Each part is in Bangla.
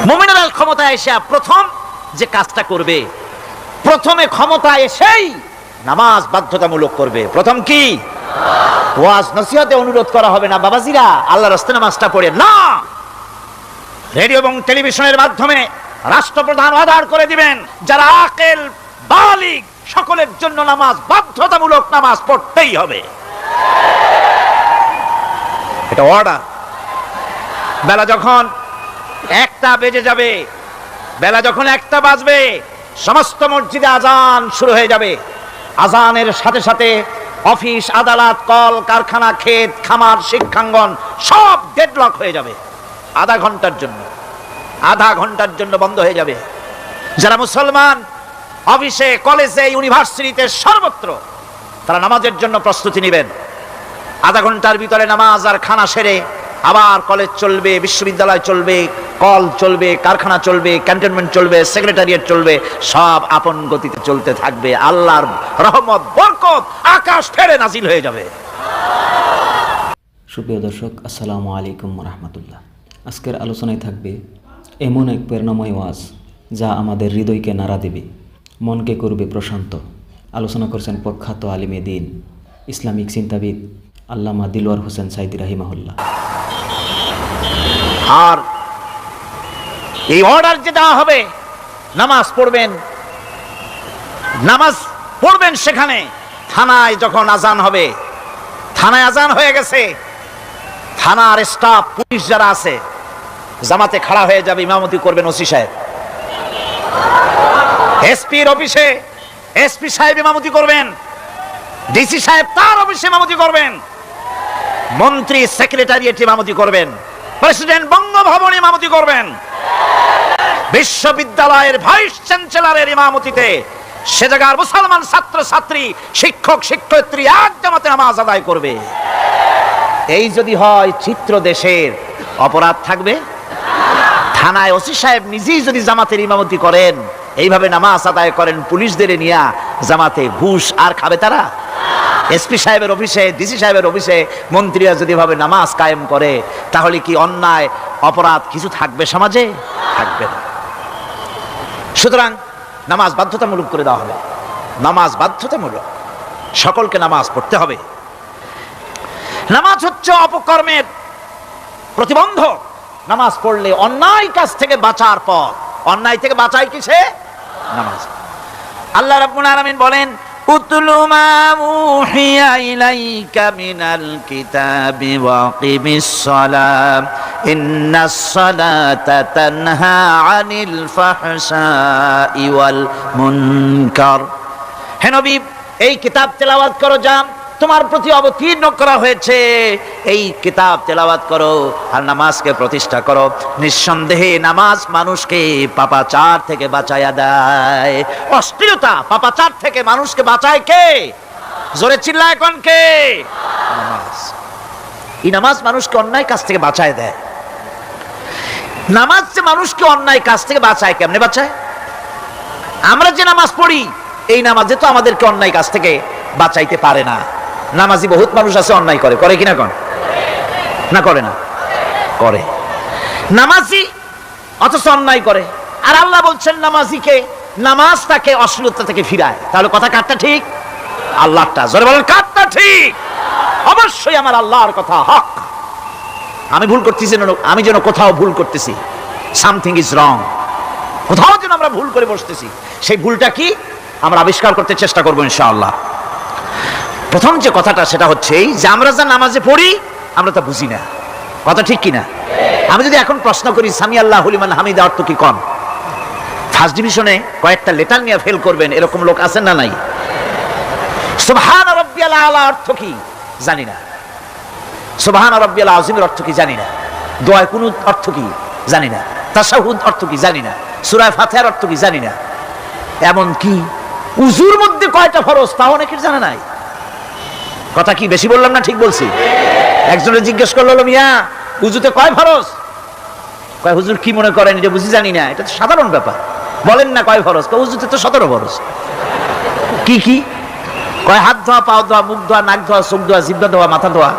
মুমিনেরা ক্ষমতায় এসে প্রথম যে কাজটা করবে, প্রথমে ক্ষমতায় এসেই নামাজ বাধ্যতামূলক করবে। প্রথম কি? ওয়াজ নসিহতে অনুরোধ করা হবে না, বাবাজিরা আল্লাহর রাস্তায় নামাজটা পড়ে না। রেডিও এবং টেলিভিশনের মাধ্যমে রাষ্ট্রপ্রধান অর্ডার করে দিবেন, যারা আকেল বালিগ সকলের জন্য নামাজ বাধ্যতামূলক, নামাজ পড়তেই হবে, এটা অর্ডার। বেলা যখন 1টা বেজে যাবে, বেলা যখন 1টা বাজবে, সমস্ত মসজিদে আজান শুরু হয়ে যাবে। আজানের সাথে সাথে অফিস, আদালত, কল কারখানা, ক্ষেত খামার, শিক্ষাঙ্গন সব ডেডলক হয়ে যাবে। আধা ঘন্টার জন্য বন্ধ হয়ে যাবে। যারা মুসলমান অফিসে, কলেজে, ইউনিভার্সিটিতে সর্বত্র তারা নামাজের জন্য প্রস্তুতি নেবেন। আধা ঘন্টার ভিতরে নামাজ আর খানা সেরে আবার কলেজ চলবে, বিশ্ববিদ্যালয় চলবে, কল চলবে, কারখানা চলবে, ক্যান্টনমেন্ট চলবে, সেক্রেটারিয়েট চলবে, সব আপন গতিতে চলতে থাকবে। আল্লাহর রহমত, বরকত আকাশ ফেরে নাজিল হয়ে যাবে। সুপ্রিয় দর্শক, আসসালামু আলাইকুম রাহমাতুল্লাহ। আজকের আলোচনায় থাকবে এমন এক প্রেরণাময় ওয়াজ যা আমাদের হৃদয়কে নাড়া দেবে, মনকে করবে প্রশান্ত। আলোচনা করছেন প্রখ্যাত আলিমে দ্বীন, ইসলামিক চিন্তাবিদ আল্লামা দিলওয়ার হোসেন সাইদি রাহিমাহুল্লাহ। আর এই অর্ডার যে দেওয়া হবে, নামাজ পড়বেন সেখানে। থানায় যখন আজান হবে, থানায় আজান হয়ে গেছে, থানার স্টাফ, পুলিশ যারা আছে জামাতে খাড়া হয়ে যাবে, ইমামতি করবেন ওসি সাহেব। এসপির অফিসে এসপি সাহেব ইমামতি করবেন, ডিসি সাহেব তার অফিসে ইমামতি করবেন, মন্ত্রী সেক্রেটারিয়েট ইমামতি করবেন, প্রেসিডেন্ট বঙ্গভবনে ইমামতি করবেন, বিশ্ববিদ্যালয়ের ভাইস চ্যান্সেলরের ইমামতিতে সে জায়গার মুসলমান ছাত্র ছাত্রী, শিক্ষক শিক্ষয়িত্রী এক জামাতে নামাজ আদায় করবে। এই যদি হয় চিত্র দেশের, অপরাধ থাকবে? থানায় ওসি সাহেব নিজেই যদি জামাতের ইমামতি করেন, এইভাবে নামাজ আদায় করেন পুলিশদের নিয়ে জামাতে, ঘুষ আর খাবে তারা? এসপি সাহেবের অফিসে, ডিসি সাহেবের অফিসে মন্ত্রীরা যদি ভাবে নামাজ কায়েম করে, তাহলে কি অন্যায় অপরাধ কিছু থাকবে সমাজে? থাকবে না। সুতরাং নামাজ বাধ্যতামূলক করে দেওয়া হবে। নামাজ বাধ্যতামূলক, সকলকে নামাজ পড়তে হবে। নামাজ হচ্ছে অপকর্মের প্রতিবন্ধক। নামাজ পড়লে অন্যায় কাজ থেকে বাঁচার পথ। অন্যায় থেকে বাঁচায় কিসে? নামাজ। আল্লাহ রাব্বুল আলামিন বলেন, উতলু মা উহিয়া ইলাইকা মিনাল কিতাবি ওয়াকিমিস সালাম ইন্নাস সালাতা তানহা আনিল ফাহশাই ওয়াল মুনকার। হে নবী, এই কিতাব তেলাওয়াত করো, যা তোমার প্রতি অবতীর্ণ করা হয়েছে, এই কিতাব তেলাওয়াত করো আর নামাজকে প্রতিষ্ঠা করো। নিঃসন্দেহে নামাজ মানুষকে পাপাচার থেকে বাঁচায়া দেয়। অশ্লীলতা, পাপাচার থেকে মানুষকে বাঁচায় কে? জোরে চিল্লায় কোন কে? নামাজ। এই নামাজ মানুষকে অন্যায় কাজ থেকে বাঁচায় দেয়। নামাজ যে মানুষকে অন্যায় কাজ থেকে বাঁচায়, কেমনে বাঁচায়? আমরা যে নামাজ পড়ি, এই নামাজে তো আমাদেরকে অন্যায় কাজ থেকে বাঁচাইতে পারে না। নামাজি বহুত মানুষ আছে অন্যায় করে, করে কিনা কোন? না করে না? করে। নামাজি অথচ অন্যায় করে। আর আল্লাহ বলছেন নামাজিকে, নামাজ তাকে অশ্লীলতা থেকে ফিরায়। তাহলে কথা কারটা ঠিক? আল্লাহটা। জোরে বলেন, কারটা ঠিক? অবশ্যই আমার আল্লাহর কথা হক। আমি ভুল করতেছি, আমি যেন কোথাও ভুল করতেছি, সামথিং ইজ রং, কোথাও যেন আমরা ভুল করে বসতেছি, সেই ভুলটা কি আমরা আবিষ্কার করতে চেষ্টা করবো ইনশাআল্লাহ। প্রথম যে কথাটা সেটা হচ্ছে এই যে আমরা যা নামাজে পড়ি আমরা তা বুঝি না। কথা ঠিক কিনা? আমি যদি এখন প্রশ্ন করি সামি আল্লাহু লিমান হামিদা অর্থ কি, কন? ফার্স্ট ডিভিশনে কয়েকটা লেটার নিয়ে ফেল করবেন, এরকম লোক আছেন না নাই? সুবহান রাব্বিয়াল আলা অর্থ কি জানি না, সুবহান রাব্বিয়াল আযীমের অর্থ কি জানি না, দোয়া কুনুত অর্থ কি জানি না, তাশাহুদ অর্থ কি জানি না, সূরা ফাতিহার অর্থ কি জানি না। এমন কি উযুর মধ্যে কয়টা ফরজ তাও অনেকের জানা নাই। কথা কি বেশি বললাম না ঠিক বলছি? একজনে জিজ্ঞেস করলো, মিয়া উযুতে কয় ফরজ? কয় হুজুর কি মনে করেন, এটা বুঝি জানি না, এটা তো সাধারণ ব্যাপার, বলেন না কয় ফরজ? কয় উযুতে তো 17 ফরজ। কি কি? কয় হাত ধোয়া, পাও ধোয়া, মুখ ধোয়া, নাক ধোয়া, চোখ ধোয়া, জিহ্বা ধোয়া, মাথা ধোয়া।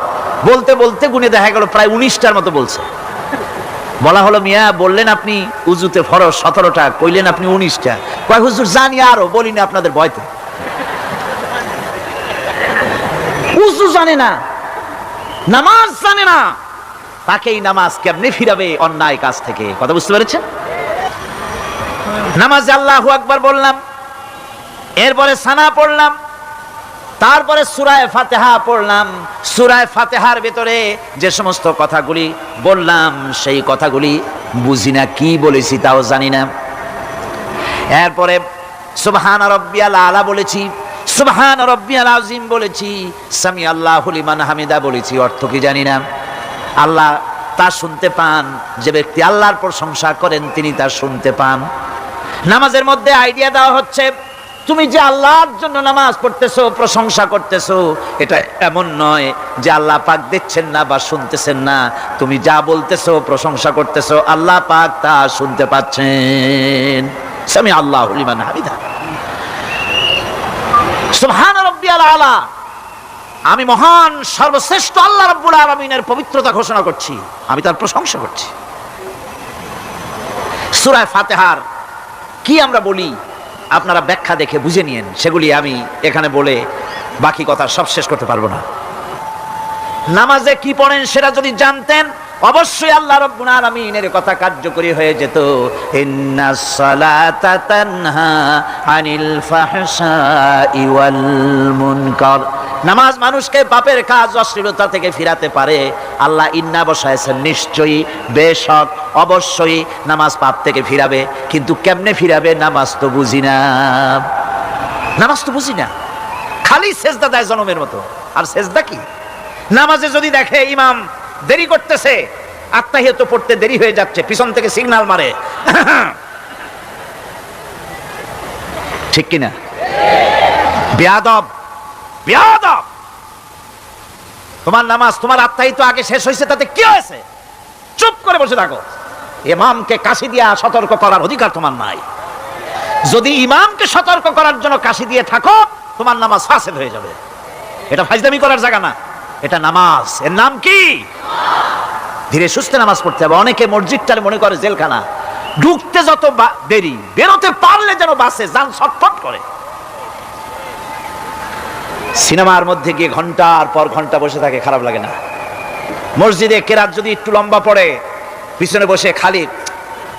বলতে বলতে গুনে দেখা গেল প্রায় 19টার মতো বলছে। বলা হলো, মিয়া বললেন আপনি উজুতে ফরজ 17টা, কইলেন আপনি 19টা। কয় হুজুর জানি আরো, বলিনি আপনাদের ভয়তে। উজু জানে না, নামাজ জানে না, তাকেই নামাজ কেমনে ফিরাবে অন্যায় কাজ থেকে? কথা বুঝতে পেরেছেন? নামাজে আল্লাহু আকবার বললাম, এরপরে সানা পড়লাম, তারপরে সূরা ফাতিহা পড়লাম। সূরা ফাতিহার ভিতরে যে সমস্ত কথাগুলি বললাম সেই কথাগুলি বুঝি না, কি বলেছি তাও জানি না। এরপরে সুবহান রাব্বিয়াল আলা বলেছি, সুবহান রাব্বিয়াল আযীম বলেছি, সামি আল্লাহু লিমান হামিদা বলেছি, অর্থ কি জানি না। আল্লাহ তা শুনতে পান, যে ব্যক্তি আল্লাহর প্রশংসা করেন তিনি তা শুনতে পান। নামাজের মধ্যে আইডিয়া দেওয়া হচ্ছে, তুমি যে আল্লাহর জন্য নামাজ পড়তেছো, প্রশংসা করতেছো, এটা এমন নয় যে আল্লাহ পাক দেখছেন না বা শুনতেছেন না। তুমি যা বলতেছো, প্রশংসা করতেছো, আল্লাহ পাক তা শুনতে পাচ্ছেন। সামি আল্লাহু লিমান হামিদা, সুবহান রাব্বিয়াল আলা, আমি মহান সর্বশ্রেষ্ঠ আল্লাহ রাব্বুল আলামিনের পবিত্রতা ঘোষণা করছি, আমি তার প্রশংসা করছি। সূরা ফাতিহার কি আমরা বলি আপনারা ব্যাখ্যা দেখে বুঝে নিয়েন, সেগুলি আমি এখানে বলে বাকি কথা সব শেষ করতে পারবো না। নামাজে কি পড়েন সেটা যদি জানতেন, অবশ্যই আল্লাহ রাব্বুল আলামিনের কথা কার্যকরী হয়ে যেত। ইন্নাস সালাতা তানহা আনিল ফাহশাই ওয়াল মুনকার, নামাজ মানুষকে পাপের কাজ, অশ্লীলতা থেকে ফিরাতে পারে। আল্লাহ ইন্না বসায়ছেন, নিশ্চয়ই, বেশক, অবশ্যই নামাজ পাপ থেকে ফিরাবে। কিন্তু কেমনে ফিরাবে? নামাজ তো বুঝি না, নামাজ তো বুঝি না, খালি সেজদা দেয় জনমের মতো। আর সেজদা কি? নামাজে যদি দেখে ইমাম দেরি করতেছে, আত্তাহিয়াত পড়তে দেরি হয়ে যাচ্ছে, পিছন থেকে সিগন্যাল মারে, ঠিক কিনা? বেয়াদব, বেয়াদব। তোমার নামাজ, তোমার আত্তাহিয়াত আগে শেষ হয়েছে, তাতে কি হয়েছে? চুপ করে বসে থাকো। ইমামকে কাশি দিয়া সতর্ক করার অধিকার তোমার নাই। যদি ইমামকে সতর্ক করার জন্য কাশি দিয়ে থাকো, তোমার নামাজ ফাসেদ হয়ে যাবে। এটা ফাজলামি করার জায়গা না, এটা নামাজ। এর নাম কি? ধীরে সুস্থে নামাজ পড়তে হবে। অনেকে মসজিদটার মনে করে জেলখানা, ঢুকতে যত দেরি, বেরোতে পারলে যেন বাসে যান ছটফট করে। সিনেমার মধ্যে গিয়ে ঘন্টার পর ঘন্টা বসে থাকে, খারাপ লাগে না? মসজিদে কেরাত যদি একটু লম্বা পড়ে, পিছনে বসে খালি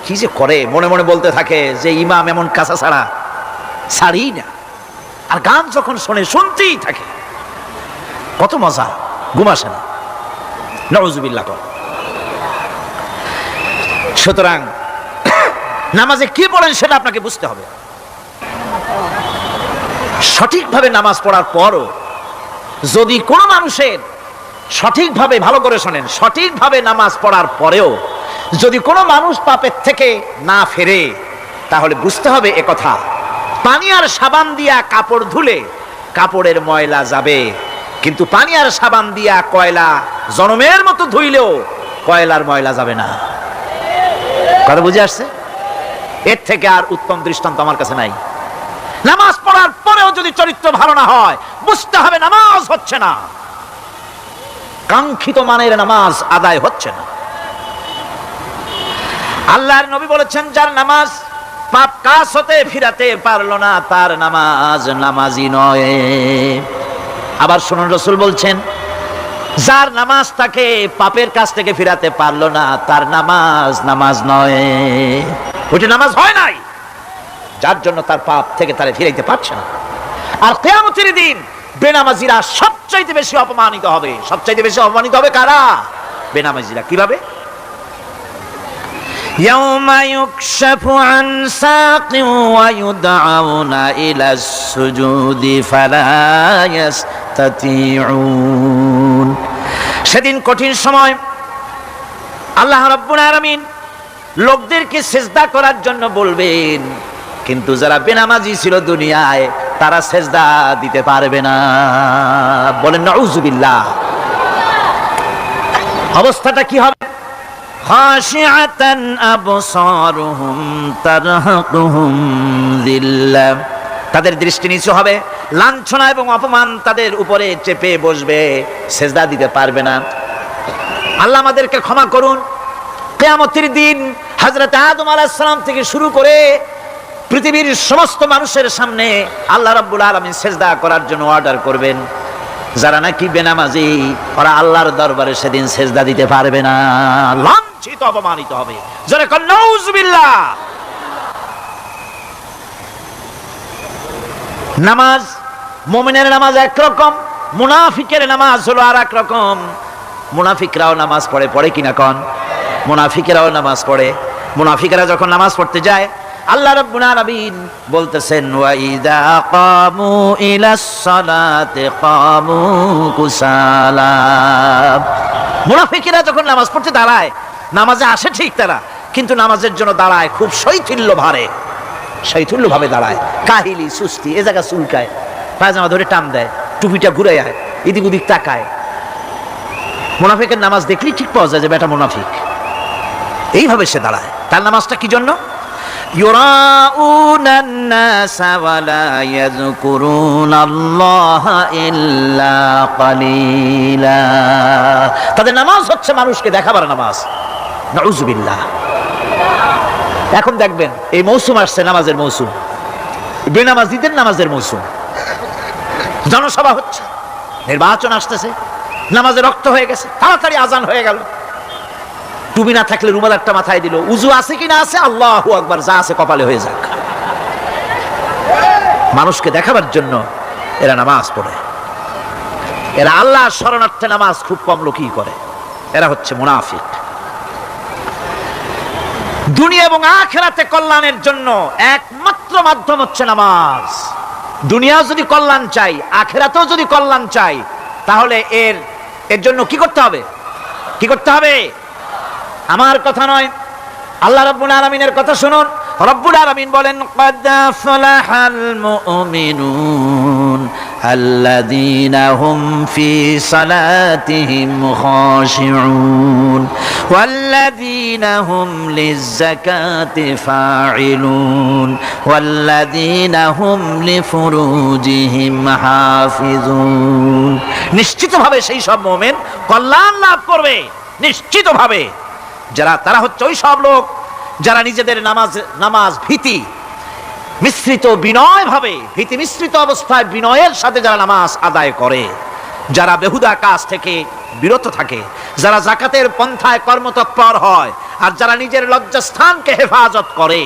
কি যে করে, মনে মনে বলতে থাকে যে ইমাম এমন কাঁচা ছাড়া ছাড়ি না। আর গান যখন শোনে, শুনতেই থাকে, কত মজা, ঘুম আসে না। নাউযুবিল্লাহ। সুতরাং নামাজে কি পড়েন সেটা আপনাকে বুঝতে হবে। সঠিকভাবে নামাজ পড়ার পরও যদি কোনো মানুষের সঠিকভাবে, ভালো করে শোনেন, সঠিকভাবে নামাজ পড়ার পরেও যদি কোনো মানুষ পাপের থেকে না ফেরে, তাহলে বুঝতে হবে একথা, পানি আর সাবান দিয়া কাপড় ধুলে কাপড়ের ময়লা যাবে, কিন্তু পানি আর সাবান দিয়া কয়লা জনমের মতো ধুইলেও কয়লার ময়লা যাবে না। কথা বুঝে আসছে? এর থেকে আর উত্তম দৃষ্টান্ত আমার কাছে নাই। নামাজ পড়ার পরেও যদি চরিত্র ভালো না হয়, বুঝতে হবে নামাজ হচ্ছে না, কাঙ্ক্ষিত মানের নামাজ আদায় হচ্ছে না। আল্লাহর নবী বলেছেন, যার নামাজ পাপ কাজ হতে ফিরাতে পারলো না, তার নামাজ নামাজি নয়। আবার শুনুন, রাসূল বলছেন, যার নামাজ তাকে পাপের কাজ থেকে ফিরাতে পারলো না, তার নামাজ নামাজ নয়, ওইটা নামাজ হয় নাই, যার জন্য তার পাপ থেকে তারে ফিরাইতে পারছে না। আর কিয়ামতের দিন বেনামাজিরা সবচাইতে বেশি অপমানিত হবে। সবচাইতে বেশি অপমানিত হবে কারা? বেনামাজিরা। কিভাবে? ইয়াউমা ইউকশাফু আন সাকিন ওয়া ইউদআউনা ইলাস সুজুদি ফালা ইস্তাতিউন। সেদিন কঠিন সময়, আল্লাহ রাব্বুল আলামিন লোকদেরকে সিজদা করার জন্য বলবেন, কিন্তু যারা বেনামাজি ছিল দুনিয়ায়, তারা সিজদা দিতে পারবে না। বলেন নাউযুবিল্লাহ। অবস্থাটা কি হবে? খাশিআতান আবসারুহুম তারহাকুহুম যিল্লাহ, তাদের দৃষ্টি নিচু হবে, লাঞ্ছনা এবং অপমান তাদের উপরে চেপে বসবে, সিজদা দিতে পারবে না। আল্লাহ আমাদেরকে ক্ষমা করুন। কিয়ামতের দিন হযরত আদম আলাইহিস সালাম থেকে শুরু করে পৃথিবীর সমস্ত মানুষের সামনে আল্লাহ রাব্বুল আলামিন সিজদা করার জন্য অর্ডার করবেন। যারা নাকি বেনামাজি ওরা আল্লাহর দরবারে সেদিন সিজদা দিতে পারবে না, লাঞ্ছিত অপমানিত হবে। যারা কল নাউযুবিল্লাহ। নামাজ, মুমিনের নামাজ একরকম, মুনাফিকের নামাজ হলো আর এক রকম। মুনাফিকরাও নামাজ পড়ে, পড়ে কিনা কন? মুনাফিকেরাও নামাজ পড়ে। মুনাফিকেরা যখন নামাজ পড়তে যায় আল্লাহ রাব্বুল আলামিন বলতেছেন ওয়া ইযা কামু ইলাস সালাতি কামু কুসালা। মুনাফিকেরা যখন নামাজ পড়তে দাঁড়ায়, নামাজে আসে ঠিক তারা, কিন্তু নামাজের জন্য দাঁড়ায় খুব শৈথিল্য ভারে, শৈথিল্য ভাবে দাঁড়ায়, কাহিলি সুস্তি, এ জায়গা চুলকায়, পায়জামা ধরে টান দেয়, টুপিটা ঘুরে যায়, এদিক ওদিক তাকায়। মুনাফিকের নামাজ দেখলেই ঠিক পাওয়া যায় যে বেটা মুনাফিক। এইভাবে সে দাঁড়ায়। তার নামাজটা কি জন্য? ইউরাউনান নাসা ওয়া লা ইয়াযকুরুনাল্লাহা ইল্লা কালিলা। তাদের নামাজ হচ্ছে মানুষকে দেখাবার নামাজ। নাউযুবিল্লাহ। এখন দেখবেন এই মৌসুম আসছে, নামাজের মৌসুম, বেনামাজিদের নামাজের মৌসুম। জনসভা হচ্ছে, নির্বাচন আসতেছে, নামাজে রক্ত হয়ে গেছে, তাড়াতাড়ি আজান হয়ে গেল, টুপি না থাকলে রুমাল একটা মাথায় দিল, উজু আছে কিনা আছে, আল্লাহু আকবার, যা আছে কপালে হয়ে যাক। মানুষকে দেখাবার জন্য এরা নামাজ পড়ে। এরা আল্লাহর শরণার্থে নামাজ খুব কম লোকই করে। এরা হচ্ছে মুনাফিক। দুনিয়া এবং আখিরাতে কল্যাণের জন্য একমাত্র মাধ্যম হচ্ছে নামাজ। দুনিয়া যদি কল্যাণ চাই, আখিরাতেও যদি কল্যাণ চাই, তাহলে এর জন্য কি করতে হবে? কি করতে হবে? আমার কথা নয়, আল্লাহ রাব্বুল আলামিনের কথা শুনুন। রব্বুল আলামিন বলেন ক্বাদ আফলাহাল মুমিনুন আল্লাযীনা হুম ফি সালাতিহিম খাশিউন ওয়াল্লাযীনা হুম লিয-যাকাতি ফাঈলুন ওয়াল্লাযীনা হুম লিফুরুজিহিম হাফিজুন। নিশ্চিতভাবে সেই সব মুমিন কল্যাণ লাভ করবে, নিশ্চিতভাবে। তারা হচ্ছে ওই সব লোক যারা নিজেদের নামাজ ভীতি মিশ্রিত বিনয় ভাবে, ভীতি মিশ্রিত অবস্থায় বিনয়ের সাথে যারা নামাজ আদায় করে, যারা বেহুদা কাজ থেকে বিরত থাকে, যারা যাকাতের পন্থায় কর্মতৎপর হয়, আর যারা নিজের লজ্জাস্থানকে হেফাজত করে।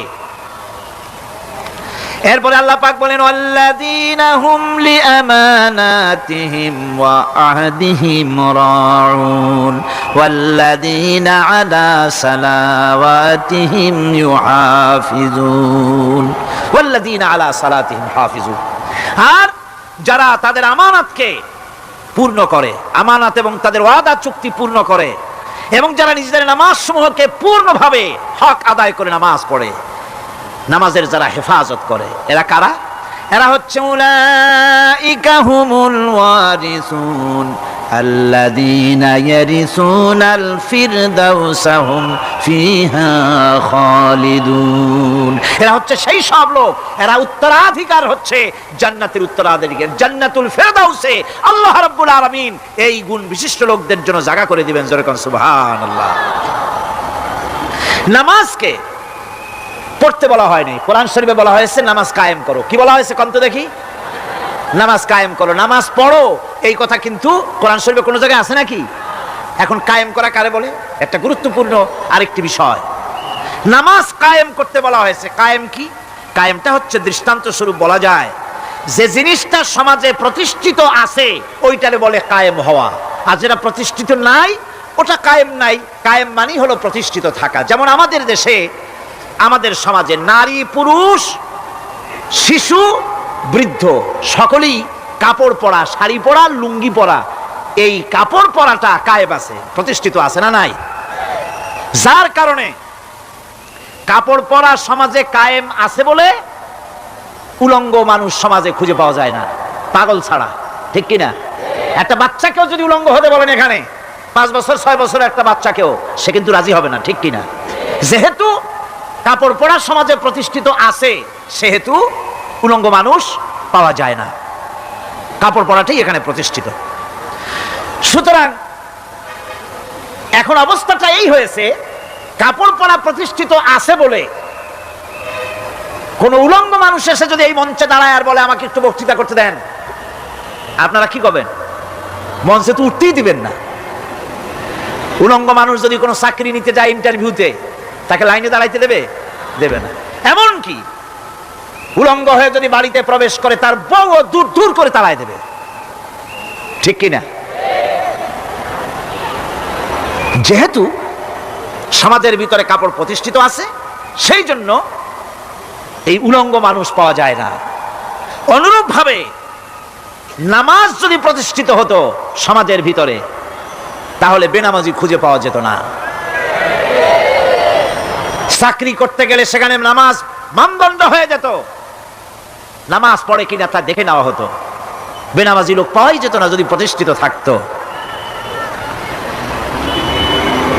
এরপরে আল্লাহ পাক বলেন ওয়াল্লাযীনা হুম লিআমানাতিহিম ওয়া আহদিহিম রাউন ওয়াল্লাযীনা আলা সালাওয়াতিহিম ইউহাফিজুন ওয়াল্লাযীনা আলা সালাতিহিম হাফিজুন। আর যারা তাদের আমানতকে পূর্ণ করে, আমানত এবং তাদের ওয়াদা চুক্তি পূর্ণ করে, এবং যারা নিজেদের নামাজ সমূহকে পূর্ণভাবে হক আদায় করে নামাজ পড়ে, নামাজের যারা হেফাজত করে, এরা কারা? এরা হচ্ছে উলাইকা হুমুল ওয়ারিসুন আল্লাযীনা ইয়ারিসুনাল ফিরদাউসা হুম ফিহা খালিদুন। এরা হচ্ছে সেই সব লোক, এরা উত্তরাধিকার হচ্ছে জান্নাতের উত্তরাধিকার, জান্নাতুল ফিরদাউসে আল্লাহ রাব্বুল আলামিন এই গুণ বিশিষ্ট লোকদের জন্য জায়গা করে দিবেন। জোরে কোন সুবহানাল্লাহ। নামাজকে পড়তে বলা হয়নি, কোরআন শরীফে বলা হয়েছে নামাজ কায়েম করো। কি বলা হয়েছে কন্ত দেখি? নামাজ কায়েম করো, নামাজ পড়ো। এই কথা কিন্তু কোরআন শরীফে কোনো জায়গায় আছে নাকি? এখন কায়েম করা কারে বলে? একটা গুরুত্বপূর্ণ আরেকটি বিষয়। নামাজ কায়েম করতে বলা হয়েছে। কায়েম কি? কায়েমটা হচ্ছে দৃষ্টান্ত স্বরূপ বলা যায় যে জিনিসটা সমাজে প্রতিষ্ঠিত আছে ওইটারে বলে কায়েম হওয়া, আর যেটা প্রতিষ্ঠিত নাই ওটা কায়েম নাই। কায়েম মানে হলো প্রতিষ্ঠিত থাকা। যেমন আমাদের দেশে, আমাদের সমাজে নারী পুরুষ শিশু বৃদ্ধ সকলেই কাপড় পরা, শাড়ি পরা, লুঙ্গি পরা, এই কাপড় পরাটা কায়েম আছে, প্রতিষ্ঠিত আছে না নাই? যার কারণে কাপড় পরা সমাজে কায়েম আছে বলে উলঙ্গ মানুষ সমাজে খুঁজে পাওয়া যায় না, পাগল ছাড়া। ঠিক কিনা? একটা বাচ্চাকেও যদি উলঙ্গ হতে বলেন এখানে, 5 বছর 6 বছর একটা বাচ্চাকেও, সে কিন্তু রাজি হবে না। ঠিক কিনা? যেহেতু কাপড় পরা সমাজে প্রতিষ্ঠিত আছে সেহেতু উলঙ্গ মানুষ পাওয়া যায় না, কাপড় পরাটাই এখানে প্রতিষ্ঠিত। সুতরাং এখন অবস্থাটা এই হয়েছে, পরিকল্পনা প্রতিষ্ঠিত আছে বলে কোন উলঙ্গ মানুষ এসে যদি এই মঞ্চে দাঁড়ায় আর বলে আমাকে একটু বক্তৃতা করতে দেন, আপনারা কি করবেন? মঞ্চে তো উঠতেই দিবেন না। উলঙ্গ মানুষ যদি কোনো চাকরি নিতে যায় ইন্টারভিউতে, তাকে লাইনে দাঁড়াইতে দেবে? দেবে না। এমনকি উলঙ্গ হয়ে যদি বাড়িতে প্রবেশ করে, তার বউ দূর দূর করে তাড়ায় দেবে। ঠিক কিনা? যেহেতু সমাজের ভিতরে কাপড় প্রতিষ্ঠিত আছে, সেই জন্য এই উলঙ্গ মানুষ পাওয়া যায় না। অনুরূপ ভাবে নামাজ যদি প্রতিষ্ঠিত হতো সমাজের ভিতরে, তাহলে বেনামাজি খুঁজে পাওয়া যেত না। চাকরি করতে গেলে সেখানে নামাজ মানদণ্ড হয়ে যেত, নামাজ পড়ে কিনা তা দেখে নেওয়া হতো। বেনামাজি লোক পাওয়াই যেত না যদি প্রতিষ্ঠিত থাকতো।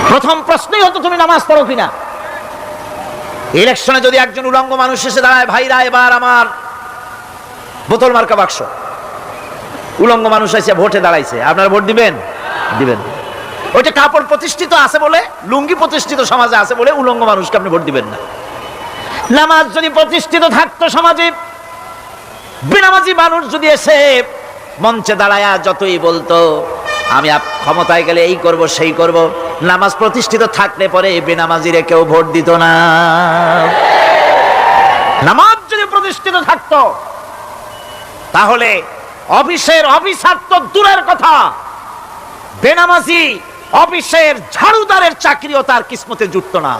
প্রথম প্রশ্নই হতো তুমি নামাজ পড়ো কিনা। ইলেকশনে যদি একজন উলঙ্গ মানুষ এসে দাঁড়ায়, ভাইরা এবার আমার বোতল মার্কা বাক্স, উলঙ্গ মানুষ এসে ভোটে দাঁড়াইছে, আপনারা ভোট দিবেন? দিবেন। ওইটা কাপড় প্রতিষ্ঠিত আছে বলে, লুঙ্গি প্রতিষ্ঠিত সমাজে আছে বলে উলঙ্গ মানুষকে আপনি ভোট দিবেন না। নামাজ যদি প্রতিষ্ঠিত থাকতো সমাজে, বেনামাজি মানুষ যদি এসে মঞ্চে দাঁড়ায়া যতই বলতো আমি ক্ষমতায় গেলে এই করব সেই করব, নামাজ প্রতিষ্ঠিত থাকলে পরে বেনামাজিরে কেউ ভোট দিত না। নামাজ যদি প্রতিষ্ঠিত থাকতো তাহলে অফিসের অফিসার তো দূরের কথা, বেনামাজি অফিসের ঝাড়ুদারের চাকরিও তার কিসমতে জুটতো না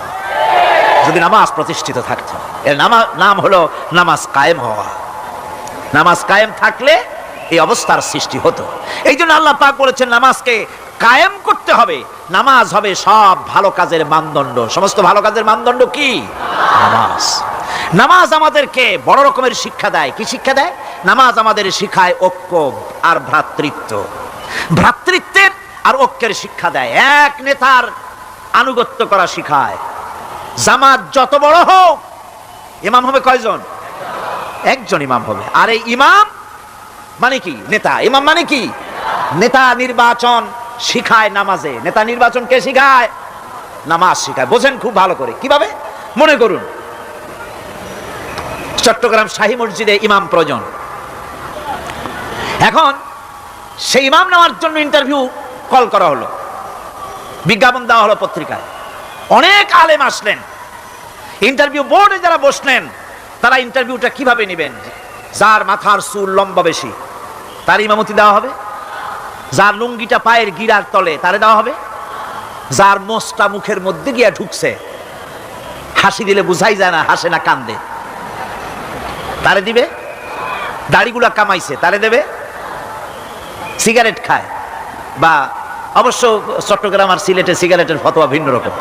যদি নামাজ প্রতিষ্ঠিত থাকতো। এর নাম হলো নামাজ কায়েম হওয়া। নামাজ কায়েম থাকলে এই অবস্থার সৃষ্টি হতো। এই জন্য আল্লাহ পাক বলেছেন নামাজকে কায়েম করতে হবে। নামাজ হবে সব ভালো কাজের মানদণ্ড। সমস্ত ভালো কাজের মানদণ্ড কি? নামাজ। নামাজ আমাদেরকে বড় রকমের শিক্ষা দেয়। কি শিক্ষা দেয়? নামাজ আমাদের শিখায় ঐক্য আর ভ্রাতৃত্ব। ভ্রাতৃত্বের আর ঐক্যের শিক্ষা দেয়। এক নেতার আনুগত্য করা শিখায়। জামাত যত বড় হোক, ইমাম হবে কয়জন? একজন ইমাম হবে। আর এই ইমাম মানে কি? নেতা। ইমাম মানে কি? নেতা নির্বাচন শিখায় নামাজে। নেতা নির্বাচন কে শিখায়? নামাজ শিখায়। বোঝেন খুব ভালো করে। কিভাবে? মনে করুন চট্টগ্রাম শাহী মসজিদে ইমাম প্রয়োজন। এখন সেই ইমাম নেওয়ার জন্য ইন্টারভিউ কল করা হলো, বিজ্ঞাপন দেওয়া হলো পত্রিকায়। অনেক আলেম আসলেন। ইন্টারভিউ বোর্ডে যারা বসলেন তারা ইন্টারভিউটা কিভাবে নেবেন? যার মাথার চুল লম্বা বেশি তার ইমামতি দেওয়া হবে। যার লুঙ্গিটা পায়ের গিরার তলে তারে দেওয়া হবে। যার মোষটা মুখের মধ্যে গিয়া ঢুকছে, হাসি দিলে বুঝাই যায় না হাসে না কান্দে, তারে দিবে। দাড়িগুলা কামাইছে তারে দেবে। সিগারেট খায়, বা অবশ্য চট্টগ্রাম আর সিলেটে সিগারেটের ফতোয়া ভিন্ন রকম।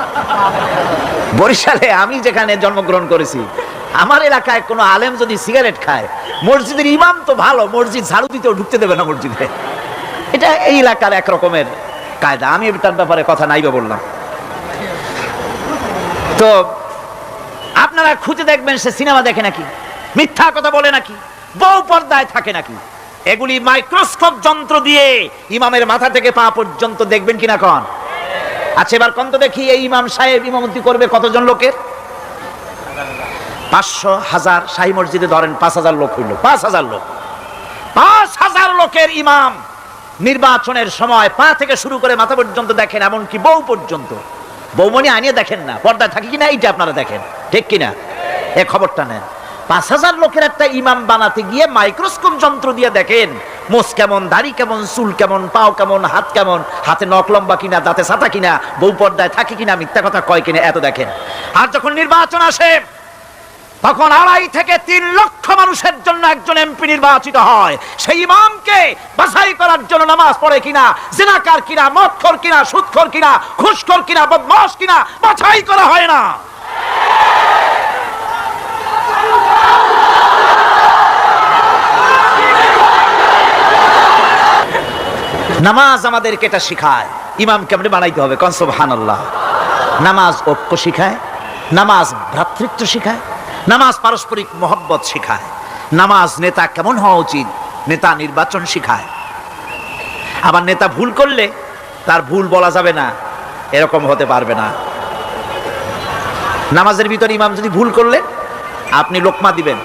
বরিশালে আমি যেখানে জন্মগ্রহণ করেছি, আমার এলাকায় কোনো আলেম যদি সিগারেট খায়, মসজিদের ইমাম তো ভালো, মসজিদ ঝাড়ু দিতেও ঢুকতে দেবে না মসজিদে। এটা এই এলাকার এক রকমের কায়দা। আমি তার ব্যাপারে কথা নাইবা বললাম। তো আপনারা খুঁজে দেখবেন সে সিনেমা দেখে নাকি, মিথ্যা কথা বলে নাকি, বউ পর্দায় থাকে নাকি। এগুলি মাইক্রোস্কোপ যন্ত্র দিয়ে ইমামের মাথা থেকে পা পর্যন্ত দেখবেন কিনা কন? আচ্ছা এবার কত দেখি এই ইমাম সাহেব ইমামতি করবে কতজন লোকের? 500, 1000। শাহী মসজিদে ধরেন 5000 লোক হইল। 5000 লোক, 5000 লোকের ইমাম নির্বাচনের সময় পা থেকে শুরু করে মাথা পর্যন্ত দেখেন, এমনকি বউ পর্যন্ত। বৌমনি আনিয়ে দেখেন না, পর্দায় থাকে কিনা এইটা আপনারা দেখেন, ঠিক কিনা? এ খবরটা নেন। 5000 লোকের একটা ইমাম বানাতে গিয়ে মাইক্রোস্কোপ যন্ত্র দিয়ে দেখেন মোষ কেমন, দাড়ি কেমন, চুল কেমন, পাও কেমন, হাত কেমন, হাতে নখ লম্বা কিনা, দাঁতে ছাতা কিনা, বউ পর্দায় থাকে কিনা, মিথ্যা কথা কয় কিনা, এত দেখেন। আর যখন নির্বাচন আসে তখন 2.5 থেকে 3 লক্ষ মানুষের জন্য একজন এমপি নির্বাচিত হয়। সেই ইমামকে বাছাই করার জন্য নামাজ পড়ে কিনা, জিনাকার কিনা, মদখোর কিনা, সুদখোর কিনা, ঘুষখোর কিনা, বদমাশ কিনা বাছাই করা হয় না। নামাজ আমাদেরকে এটা শিখায়। ইমাম কেমনে বানাইতে হবে, কোন সুবহানাল্লাহ। নামাজ ঐক্য শিখায়, নামাজ ভ্রাতৃত্ব শিখায়, নামাজ পারস্পরিক মহব্বত শিখায়, নামাজ নেতা কেমন হওয়া উচিত, নেতা নির্বাচন শিখায়। আবার নেতা ভুল করলে তার ভুল বলা যাবে না, এরকম হতে পারবে না। নামাজের ভিতরে ইমাম যদি ভুল করলেন, আপনি লোকমা দিবেন,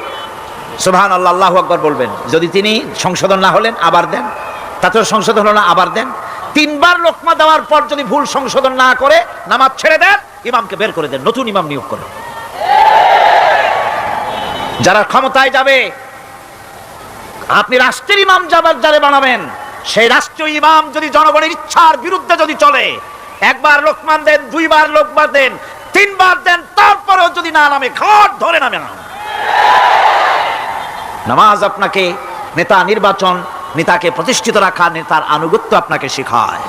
সুবহানাল্লাহ, আল্লাহু আকবার বলবেন। যদি তিনি সংশোধন না হলেন আবার দেন, তাতেও সংশোধন হলো না আবার দেন। 3 বার লোকমা দেওয়ার পর যদি ভুল সংশোধন না করে নামাজ ছেড়ে দেন, ইমামকে বের করে দেন, নতুন ইমাম নিয়োগ করেন। যারা ক্ষমতায় যাবে, আপনি রাষ্ট্রের ইমাম যারে বানাবেন, সেই রাষ্ট্রীয় ইমাম যদি জনগণের ইচ্ছার বিরুদ্ধে যদি চলে, 1 বার লোকমান দেন, 2 বার লোকমান দেন, 3 বার দেন, তারপরেও যদি না নামে, ঘাট ধরে নামে না। নামাজ আপনাকে নেতা নির্বাচন, নেতাকে প্রতিষ্ঠিত রাখা, নেতার আনুগত্য আপনাকে শেখায়।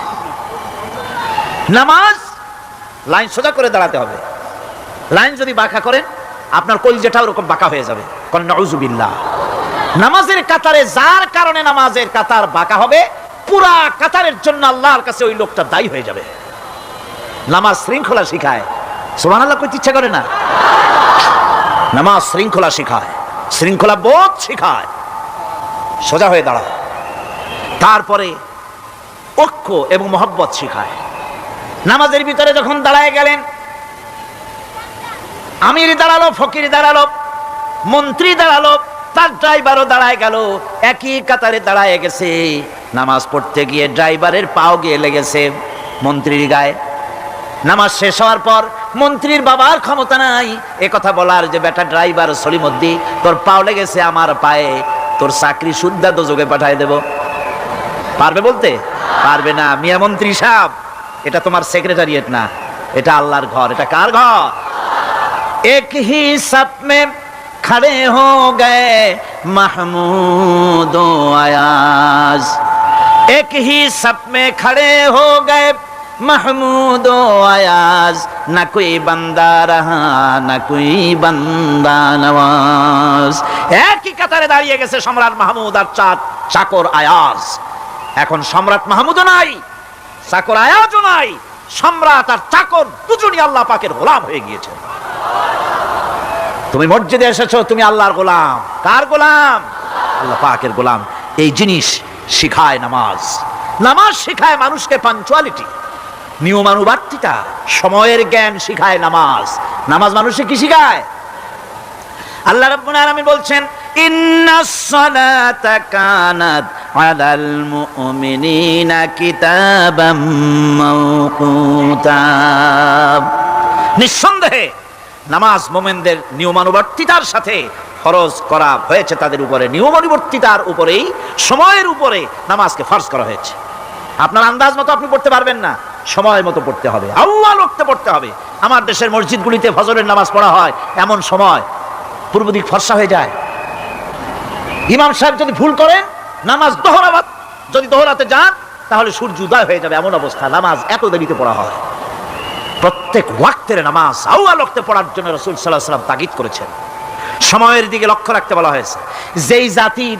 নামাজ লাইন সোজা করে দাঁড়াতে হবে। লাইন যদি বাঁকা করেন, আপনার কলজেটা ওরকম বাঁকা হয়ে যাবে। নাউযুবিল্লাহ। নামাজের কাতারে যার কারণে নামাজের কাতার বাঁকা হবে, পুরা কাতারের জন্য আল্লাহর কাছে ওই লোকটা দায়ী হয়ে যাবে। নামাজ শৃঙ্খলা শিখায়। সুবহানাল্লাহ কইতে ইচ্ছা করে না? নামাজ শৃঙ্খলা শিখায়, শৃঙ্খলা বোধ শিখায়, সোজা হয়ে দাঁড়ায়। তারপরে ঐক্য এবং মহব্বত শিখায়। নামাজের ভিতরে যখন দাঁড়ায় গেলেন, আমির দাঁড়ালো, ফকির দাঁড়ালো, মন্ত্রী দাঁড়ালো, তার ড্রাইভারও দাঁড়ায় গেল, একই কাতারে দাঁড়ায় গেছে। নামাজ পড়তে গিয়ে ড্রাইভারের পাও গিয়ে লেগেছে মন্ত্রীর গায়ে। নামাজ শেষ হওয়ার পর মন্ত্রীর বাবার ক্ষমতা নাই এ কথা বলার যে, বেটা ড্রাইভার সলিমদ্দি, তোর পাও লেগেছে আমার পায়ে, তোর চাকরি শুদ্ধা দোজখে পাঠায় দেব। পারবে বলতে? পারবে না। মিয়া মন্ত্রী সাহেব, এটা তোমার সেক্রেটারিয়েট না, এটা আল্লাহর ঘর। এটা কার ঘর? এক হি সাপ মে খড়ে হো গয়ে মাহমুদ ও আয়াজ, এক হি সাপ মে খড়ে হো গয়ে महमूद आयाज, न कोई बंदा रहा न कोई बंदा नवाज। একই কাতারে দাঁড়িয়ে গেছে সম্রাট মাহমুদ আর চাকর আয়াজ। এখন সম্রাট মাহমুদও নাই, চাকর আয়াজও নাই, সম্রাট আর চাকর দুজনই আল্লাহ পাকের গোলাম হয়ে গিয়েছে। তুমি মসজিদে এসেছো, তুমি আল্লাহর গোলাম। কার গোলাম? আল্লাহ পাকের গোলাম। এই জিনিস শিখায় নামাজ। নামাজ শিখায় মানুষকে পাঞ্চুয়ালিটি, নিয়মানুবর্তিতা, সময়ের জ্ঞান শিখায় নামাজ। নামাজ মানুষকে কি শিখায়? আল্লাহ রাব্বুল আলামিন বলছেন, ইন্নাস সালাতা কানাত আলাল মুমিনিনা কিতাবাম মাওকুতা। নিঃসন্দেহে নামাজ মুমিনদের নিয়মানুবর্তিতার সাথে ফরজ করা হয়েছে, তাদের উপরে নিয়মানুবর্তিতার উপরেই, সময়ের উপরে নামাজকে ফরজ করা হয়েছে। আপনার আন্দাজ মতো আপনি পড়তে পারবেন না, সময় মতো পড়তে হবে, আল্লাহ লোকতে পড়তে হবে। আমার দেশের মসজিদগুলিতে ফজরের নামাজ পড়া হয় এমন সময় পূর্ব দিক ফর্সা হয়ে যায়। ইমাম সাহেব যদি ভুল করেন, নামাজ যদি দোহরাতে যান, তাহলে সূর্য উদয় হয়ে যাবে, এমন অবস্থা। নামাজ এত দেরিতে পড়া হয়। প্রত্যেক ওয়াক্তের নামাজ আল্লাহ লোকতে পড়ার জন্য রাসূল সাল্লাল্লাহু আলাইহি ওয়াসাল্লাম তাগিদ করেছেন। সময়ের দিকে লক্ষ্য রাখতে বলা হয়েছে। যেই জাতির,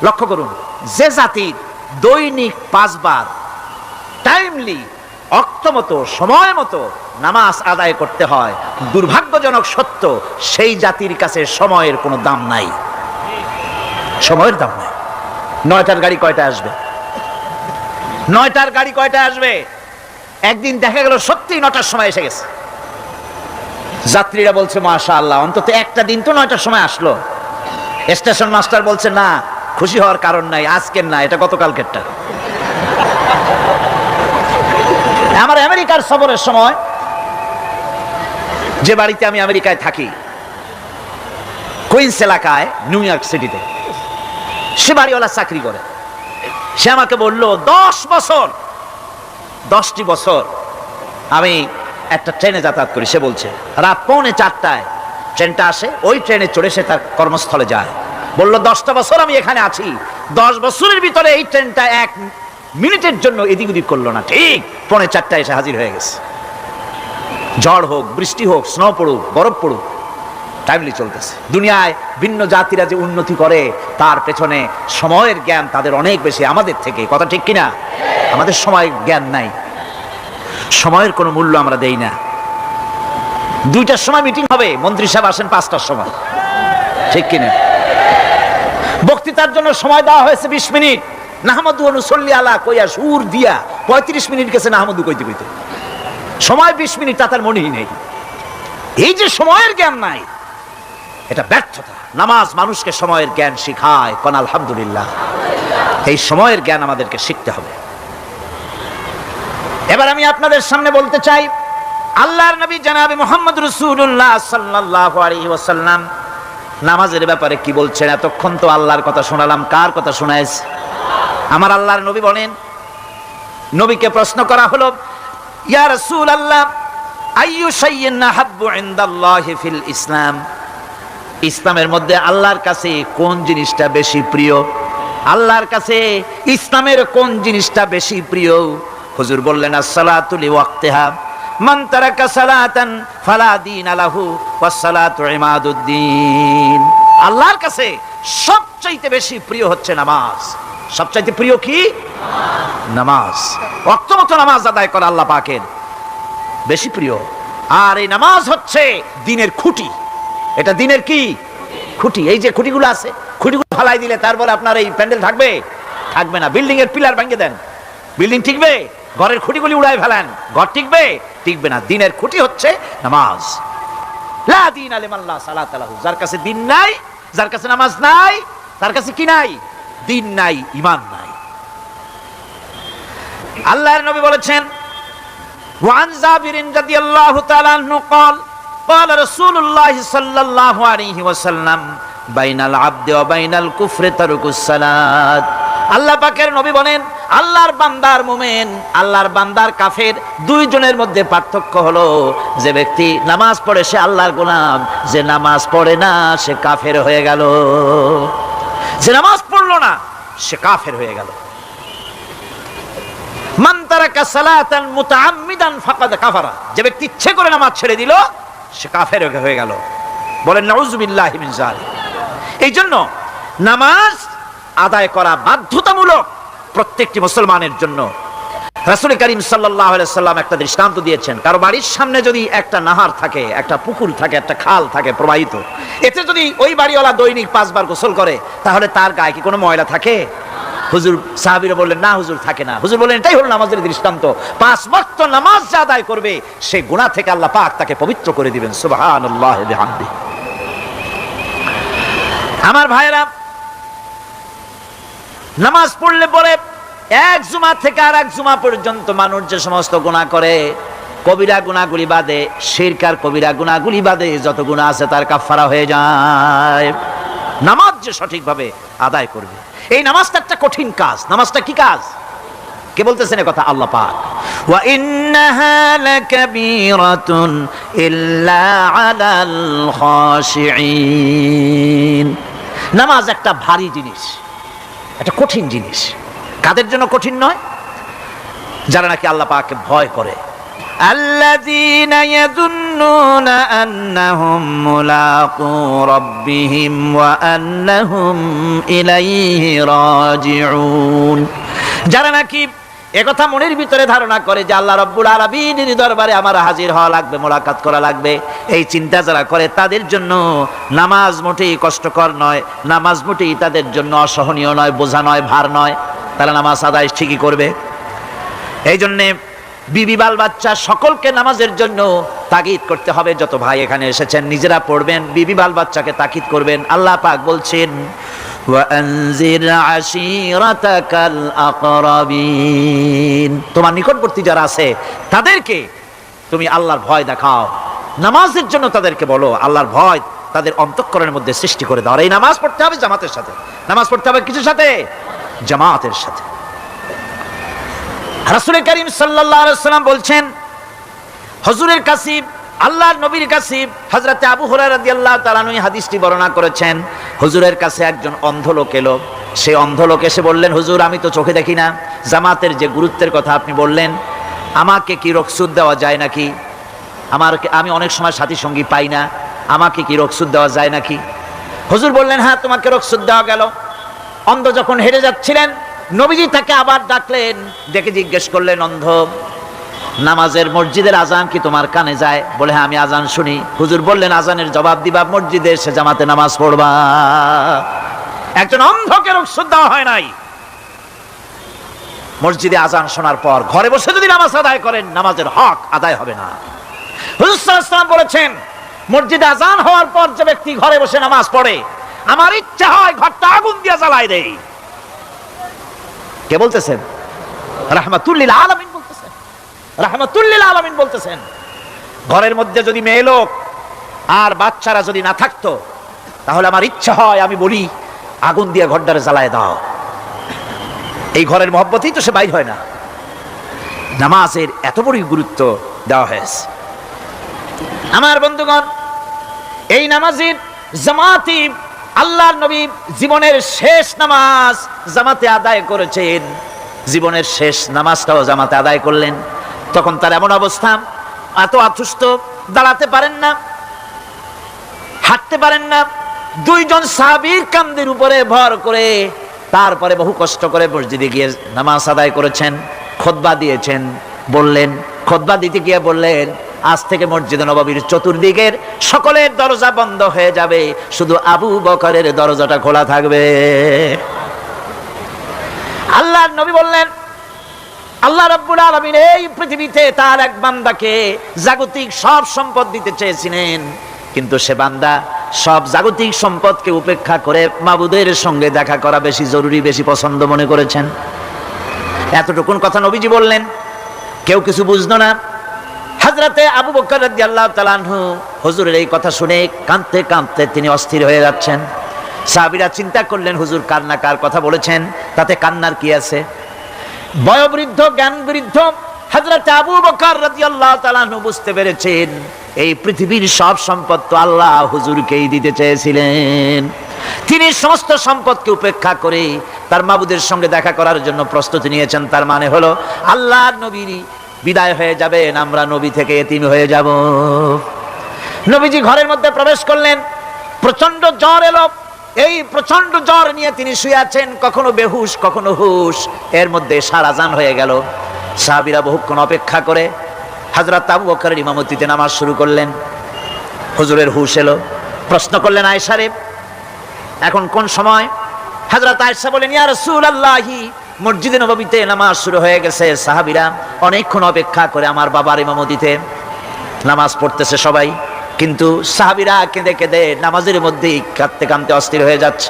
লক্ষ্য করুন, যে জাতির দৈনিক 5 বার টাইমলি, অক্তমতো, সময় মতো নামাজ আদায় করতে হয়, দুর্ভাগ্যজনক সত্য, সেই জাতির কাছে সময়ের কোনো দাম নাই। সময়ের দাম নাই। 9টার গাড়ি কয়টায় আসবে? 9টার গাড়ি কয়টায় আসবে? একদিন দেখা গেল সত্যি 9টার সময় এসে গেছে। যাত্রীরা বলছে মাশাআল্লাহ, অন্তত একটা দিন তো 9টার সময় আসলো। স্টেশন মাস্টার বলছে না, খুশি হওয়ার কারণ নাই, আজকের না, এটা গতকালকেরটা। আমার আমেরিকার সফরের সময়, যে বাড়িতে আমি আমেরিকায় থাকি, কুইন্স এলাকায়, নিউ ইয়র্ক সিটিতে, সে বাড়িওয়ালা চাকরি করে। সে আমাকে বলল, 10টি বছর আমি একটা ট্রেনে যাতায়াত করি। সে বলছে রাত 3:45 ট্রেনটা আসে, ওই ট্রেনে চড়ে সে তার কর্মস্থলে যায়। বলল 10টা বছর আমি এখানে আছি, 10 বছরের ভিতরে এই ট্রেনটা 1 মিনিটের জন্য এদিক ওদিক করলো না, ঠিক 3:45 এসে হাজির হয়ে গেছে। ঝড় হোক, বৃষ্টি হোক, স্নো পড়ুক, বরফ পড়ুক, টাইমলি চলতেছে। দুনিয়ায় ভিন্ন জাতিরা যে উন্নতি করে, তার পেছনে সময়ের জ্ঞান তাদের অনেক বেশি আমাদের থেকে। কথা ঠিক কিনা? আমাদের সময় জ্ঞান নাই, সময়ের কোনো মূল্য আমরা দেই না। 2টার সময় মিটিং হবে, মন্ত্রী সাহেব আসেন 5টার সময়, ঠিক কিনা? বক্তৃতার জন্য সময় দেওয়া হয়েছে 20 মিনিট, নাহমাদু ওয়া নুসাল্লি আলা কইয়া সুর দিয়া 35 মিনিট গেছে নাহমাদু কইতে কইতে। সময় 20 মিনিট, তার মনেই নেই। এই যে সময়ের জ্ঞান নাই, এটা ব্যর্থতা। নামাজ মানুষকে সময়ের জ্ঞান শিখায়, কোন আলহামদুলিল্লাহ। এই সময়ের জ্ঞান আমাদেরকে শিখতে হবে। এবার আমি আপনাদের সামনে বলতে চাই, আল্লাহর নবী জনাবে মুহাম্মদ রাসূলুল্লাহ সাল্লাল্লাহু আলাইহি ওয়াসাল্লাম নামাজের ব্যাপারে কি বলছেন। এতক্ষণ তো আল্লাহর কথা শোনালাম, কার কথা শোনাইছে? আমার আল্লাহর নবী বলেন, নবীকে প্রশ্ন করা হলো, ইয়া রাসূলুল্লাহ আইয়ু শাইইন আহাব্বু ইনদাল্লাহি ফিল ইসলাম, ইসলামের মধ্যে আল্লাহর কাছে কোন জিনিসটা বেশি প্রিয়? আল্লাহর কাছে ইসলামের কোন জিনিসটা বেশি প্রিয়? হুজুর বললেন, আস-সালাতু লিওয়াক্তিহা, মান তারাকা সালাতান ফালা দীন লাহু ওয়াস সালাতু ইমাদুদ্দিন। আল্লাহর কাছে সবচাইতে বেশি প্রিয় হচ্ছে নামাজ। সবচাইতে প্রিয় কি? নামাজ। ওয়াক্ত মতো নামাজ আদায় করা আল্লাহ পাকের বেশি প্রিয়। আর এই নামাজ হচ্ছে দ্বীনের খুঁটি। এটা দ্বীনের কি খুঁটি? এই যে খুঁটিগুলো আছে, খুঁটিগুলো ফালাই দিলে তারপরে আপনার এই প্যান্ডেল থাকবে? থাকবে না। বিল্ডিং এর পিলার ভেঙে দেন, বিল্ডিং টিকবে? ঘরের খুঁটিগুলি উড়ায় ফেলেন, ঘর টিকবে? টিকবে না। দ্বীনের খুঁটি হচ্ছে নামাজ। লা দীনা লিমান লা সালাতা লাহু, যার কাছে দ্বীন নাই, যার কাছে নামাজ নাই, তার কাছে কি নাই? দ্বীন নাই, ঈমান নাই। আল্লাহর নবী বলেছেন, ওয়ান জাবিরিন রাদিয়াল্লাহু তাআলা আনহু قال قال رسول الله صلى الله عليه وسلم بين العبد وبين الكفر ترك الصلاة। আল্লাহ পাকের নবী বলেন, আল্লাহর বান্দার মুমিন, আল্লাহর বান্দার কাফের, দুইজনের মধ্যে পার্থক্য হলো, যে ব্যক্তি নামাজ পড়ে সে আল্লাহর গোলাম, যে নামাজ পড়ে না সে কাফের হয়ে গেল। যে নামাজ পড়লো না সে কাফের হয়ে গেল। মান তারাকা সালাতান মুতাআম্মিদান ফাকাদ কাফারা, যে ব্যক্তি ইচ্ছে করে নামাজ ছেড়ে দিল সে কাফের হয়ে গেল। বলেন নাউযুবিল্লাহি মিন যালিক। এই জন্য নামাজ আদায় করা বাধ্যতামূলক প্রত্যেকটি মুসলমানের জন্য। রাসূল করিম সাল্লাল্লাহু আলাইহি ওয়াসাল্লাম একটা দৃষ্টান্ত দিয়েছেন, কারো বাড়ির সামনে যদি একটা নাহার থাকে, একটা পুকুর থাকে, একটা খাল থাকে প্রবাহিত, এতে যদি ওই বাড়িওয়ালা দৈনিক 5 বার গোসল করে, তাহলে তার গায়ে কি কোনো ময়লা থাকে? হুজুর, সাহাবীরা বললেন, না হুজুর, থাকে না। হুজুর বললেন, এটাই হলো নামাজের দৃষ্টান্ত। 5 ওয়াক্ত নামাজ যে আদায় করবে সে গুনাহ থেকে আল্লাহ পাক তাকে পবিত্র করে দিবেন। সুবহানাল্লাহি ওয়া বিহামদিহি। আমার ভাইরা, নামাজ পড়লে পরে এক জুমা থেকে আর এক জুমা পর্যন্ত মানুষ যে সমস্ত গুনাহ করে, কবিরা গুনাহগুলি বাদে, শিরক আর কবিরা গুনাহগুলি বাদে যত গুনাহ আছে তার কাফারা হয়ে যায়। নামাজ যে সঠিকভাবে আদায় করবে, এই নামাজটা একটা কঠিন কাজ। নামাজটা কি কাজ? কে বলতেছেন এই কথা? আল্লাহ পাক। ওয়া ইন্নাহা লাকাবীরাতুন ইল্লা আলাল খাশিঈন। নামাজ একটা ভারী জিনিস, একটা কঠিন জিনিস। কাদের জন্য কঠিন নয়? যারা নাকি আল্লাহ পাককে ভয় করে। আল্লাযীনা ইয়াযুন্নুনা আন্নাহুম মুলাকু রাব্বিহিম ওয়া আন্নাহুম ইলাইহি রাজিউন। যারা নাকি একথা মনের ভিতরে ধারণা করে যে আল্লাহ রাব্বুল আলামিনের দরবারে আমার হাজির হওয়া লাগবে, মোলাকাত করা লাগবে, এই চিন্তা যারা করে তাদের জন্য নামাজ মোটেই কষ্টকর নয়, নামাজ মোটেই তাদের জন্য অসহনীয় নয়, বোঝা নয়, ভার নয়। তারা নামাজ আদায় ঠিকই করবে। এই জন্যে বিবি বাল বাচ্চা সকলকে নামাজের জন্য তাগিদ করতে হবে। যত ভাই এখানে এসেছেন নিজেরা পড়বেন, বিবি বাল বাচ্চাকে তাকিদ করবেন। আল্লাহ পাক বলছেন, ওয়ানজির আশীরাতাকাল আকরাবিন, তোমার নিকটবর্তী যারা আছে তাদেরকে তুমি আল্লাহর ভয় দেখাও। নামাজের জন্য তাদেরকে বলো, আল্লাহর ভয় তাদের অন্তঃকরণের মধ্যে সৃষ্টি করে দাও। এই নামাজ পড়তে হবে জামাতের সাথে। নামাজ পড়তে হবে কিছুর সাথে? জামাতের সাথে। রাসূল করিম সাল্লাল্লাহু আলাইহি ওয়াসাল্লাম বলছেন, হুজুরের কাছে, আল্লাহর নবীর কাছে, হযরত আবু হুরায়রা রাদিয়াল্লাহু তাআলা আনহু হাদিসটি বর্ণনা করেছেন। হুজুরের কাছে একজন অন্ধ লোক এলো। সেই অন্ধ লোক এসে বললেন, হুজুর আমি তো চোখে দেখি না, জামাতের যে গুরুত্বের কথা আপনি বললেন, আমাকে কি রুখসুত দেওয়া যায় নাকি? আমি অনেক সময় সাথী সঙ্গী পাই না, আমাকে কি রুখসুত দেওয়া যায় নাকি? হুজুর বললেন, হ্যাঁ তোমাকে রুখসুত দেওয়া গেল। অন্ধ যখন হেঁটে যাচ্ছিলেন, নবীজি তাকে আবার ডাকলেন, ডেকে জিজ্ঞেস করলেন, অন্ধ, নামাজের মসজিদের আজান কি তোমার কানে যায়? বলে, হ্যাঁ আমি আজান শুনি। হুজুর বললেন, আজানের জবাব দিবা, মসজিদে এসে জামাতে নামাজ পড়বা। একজন অন্ধকে রুখসুত দেওয়া হয় নাই। মসজিদে আজান শোনার পর ঘরে বসে যদি নামাজ আদায় করেন, নামাজের হক আদায় হবে না। হুজুর সাল্লাল্লাহু আলাইহি ওয়াসাল্লাম বলেছেন, মসজিদে আজান হওয়ার পর যে ব্যক্তি ঘরে বসে নামাজ পড়ে, আমার ইচ্ছা হয় ঘরটা আগুন দিয়ে জ্বালায় দেই। কে বলতেছেন? রাহমাতুল লিল আলামিন বলতেছেন। রাহমাতুল লিল আলামিন বলতেছেন, ঘরের মধ্যে যদি মেয়ে লোক আর বাচ্চারা যদি না থাকতো, তাহলে আমার ইচ্ছা হয় আমি বলি আগুন দিয়ে ঘরটারে জ্বালায় দাও। এই ঘরের মহব্বতেই তো সে বাইর হয় না। নামাজের এত বড় গুরুত্ব দেওয়া হয়েছে। আমার বন্ধুগণ, এই নামাজের জামাতি আল্লাহর নবী জীবনের শেষ নামাজ জামাতে আদায় করেছেন। জীবনের শেষ নামাজটাও জামাতে আদায় করলেন। তখন তার এমন অবস্থা, এত অসুস্থ, দাঁড়াতে পারেন না, হাঁটতে পারেন না। দুইজন সাহাবীর কাঁধের উপরে ভর করে তারপরে বহু কষ্ট করে মসজিদে গিয়ে নামাজ আদায় করেছেন। খুতবা দিয়েছেন, বললেন, খুতবা দিতে গিয়ে বললেন, আজ থেকে মসজিদে নববীর চতুর্দিকের সকলের দরজা বন্ধ হয়ে যাবে, শুধু আবু বকরের দরজাটা খোলা থাকবে। আল্লাহর নবী বললেন, আল্লাহ রাব্বুল আলামিন এই পৃথিবীতে তার এক বান্দাকে জাগতিক সব সম্পদ দিতে চেয়েছিলেন, কিন্তু সে বান্দা সব জাগতিক সম্পদকে উপেক্ষা করে মাবুদের সঙ্গে দেখা করা বেশি জরুরি, বেশি পছন্দ মনে করেছেন। এতটুকুন কথা নবীজি বললেন, কেউ কিছু বুঝলো না। হযরতে আবু বকর রাদিয়াল্লাহু তাআলা আনহু হুজুরের এই কথা শুনে কাঁদতে কাঁদতে তিনি অস্থির হয়ে যাচ্ছেন। সাহাবীরা চিন্তা করলেন, হুজুর কান্না কার কথা বলেছেন, তাতে কান্নার কি আছে? বয়োবৃদ্ধ, জ্ঞান বৃদ্ধ হযরতে আবু বকর রাদিয়াল্লাহু তাআলা আনহু বুঝতে পেরেছেন এই পৃথিবীর সব সম্পদ তো আল্লাহ হুজুরকেই দিতে চেয়েছিলেন। তিনি সমস্ত সম্পদকে উপেক্ষা করে তার মাবুদের সঙ্গে দেখা করার জন্য প্রস্তুতি নিয়েছেন। তার মানে হলো আল্লাহর নবী বিদায় হয়ে যাবেন, আমরা নবী থেকে এতিম হয়ে যাব। নবীজি ঘরের মধ্যে প্রবেশ করলেন, প্রচন্ড জ্বর এলো। এই প্রচন্ড জ্বর নিয়ে তিনি শুয়ে আছেন, কখনো বেহুশ কখনো হুশ। এর মধ্যে সারা আজান হয়ে গেল। সাহাবীরা বহুক্ষণ অপেক্ষা করে হযরত আবু বকরের ইমামতিতে নামাজ শুরু করলেন। হুজুরের হুশ এলো, প্রশ্ন করলেন, আয়েশা রে, এখন কোন সময়? হযরত আয়েশা বলেন, ইয়া রাসূলুল্লাহি, মসজিদে নববীতে নামাজ শুরু হয়ে গেছে। সাহাবীরা অনেকক্ষণ অপেক্ষা করে আমার বাবার ইমামতিতে নামাজ পড়তেছে সবাই, কিন্তু সাহাবীরা কেঁদে কেঁদে নামাজের মধ্যেই কাঁদতে কাঁদতে অস্থির হয়ে যাচ্ছে।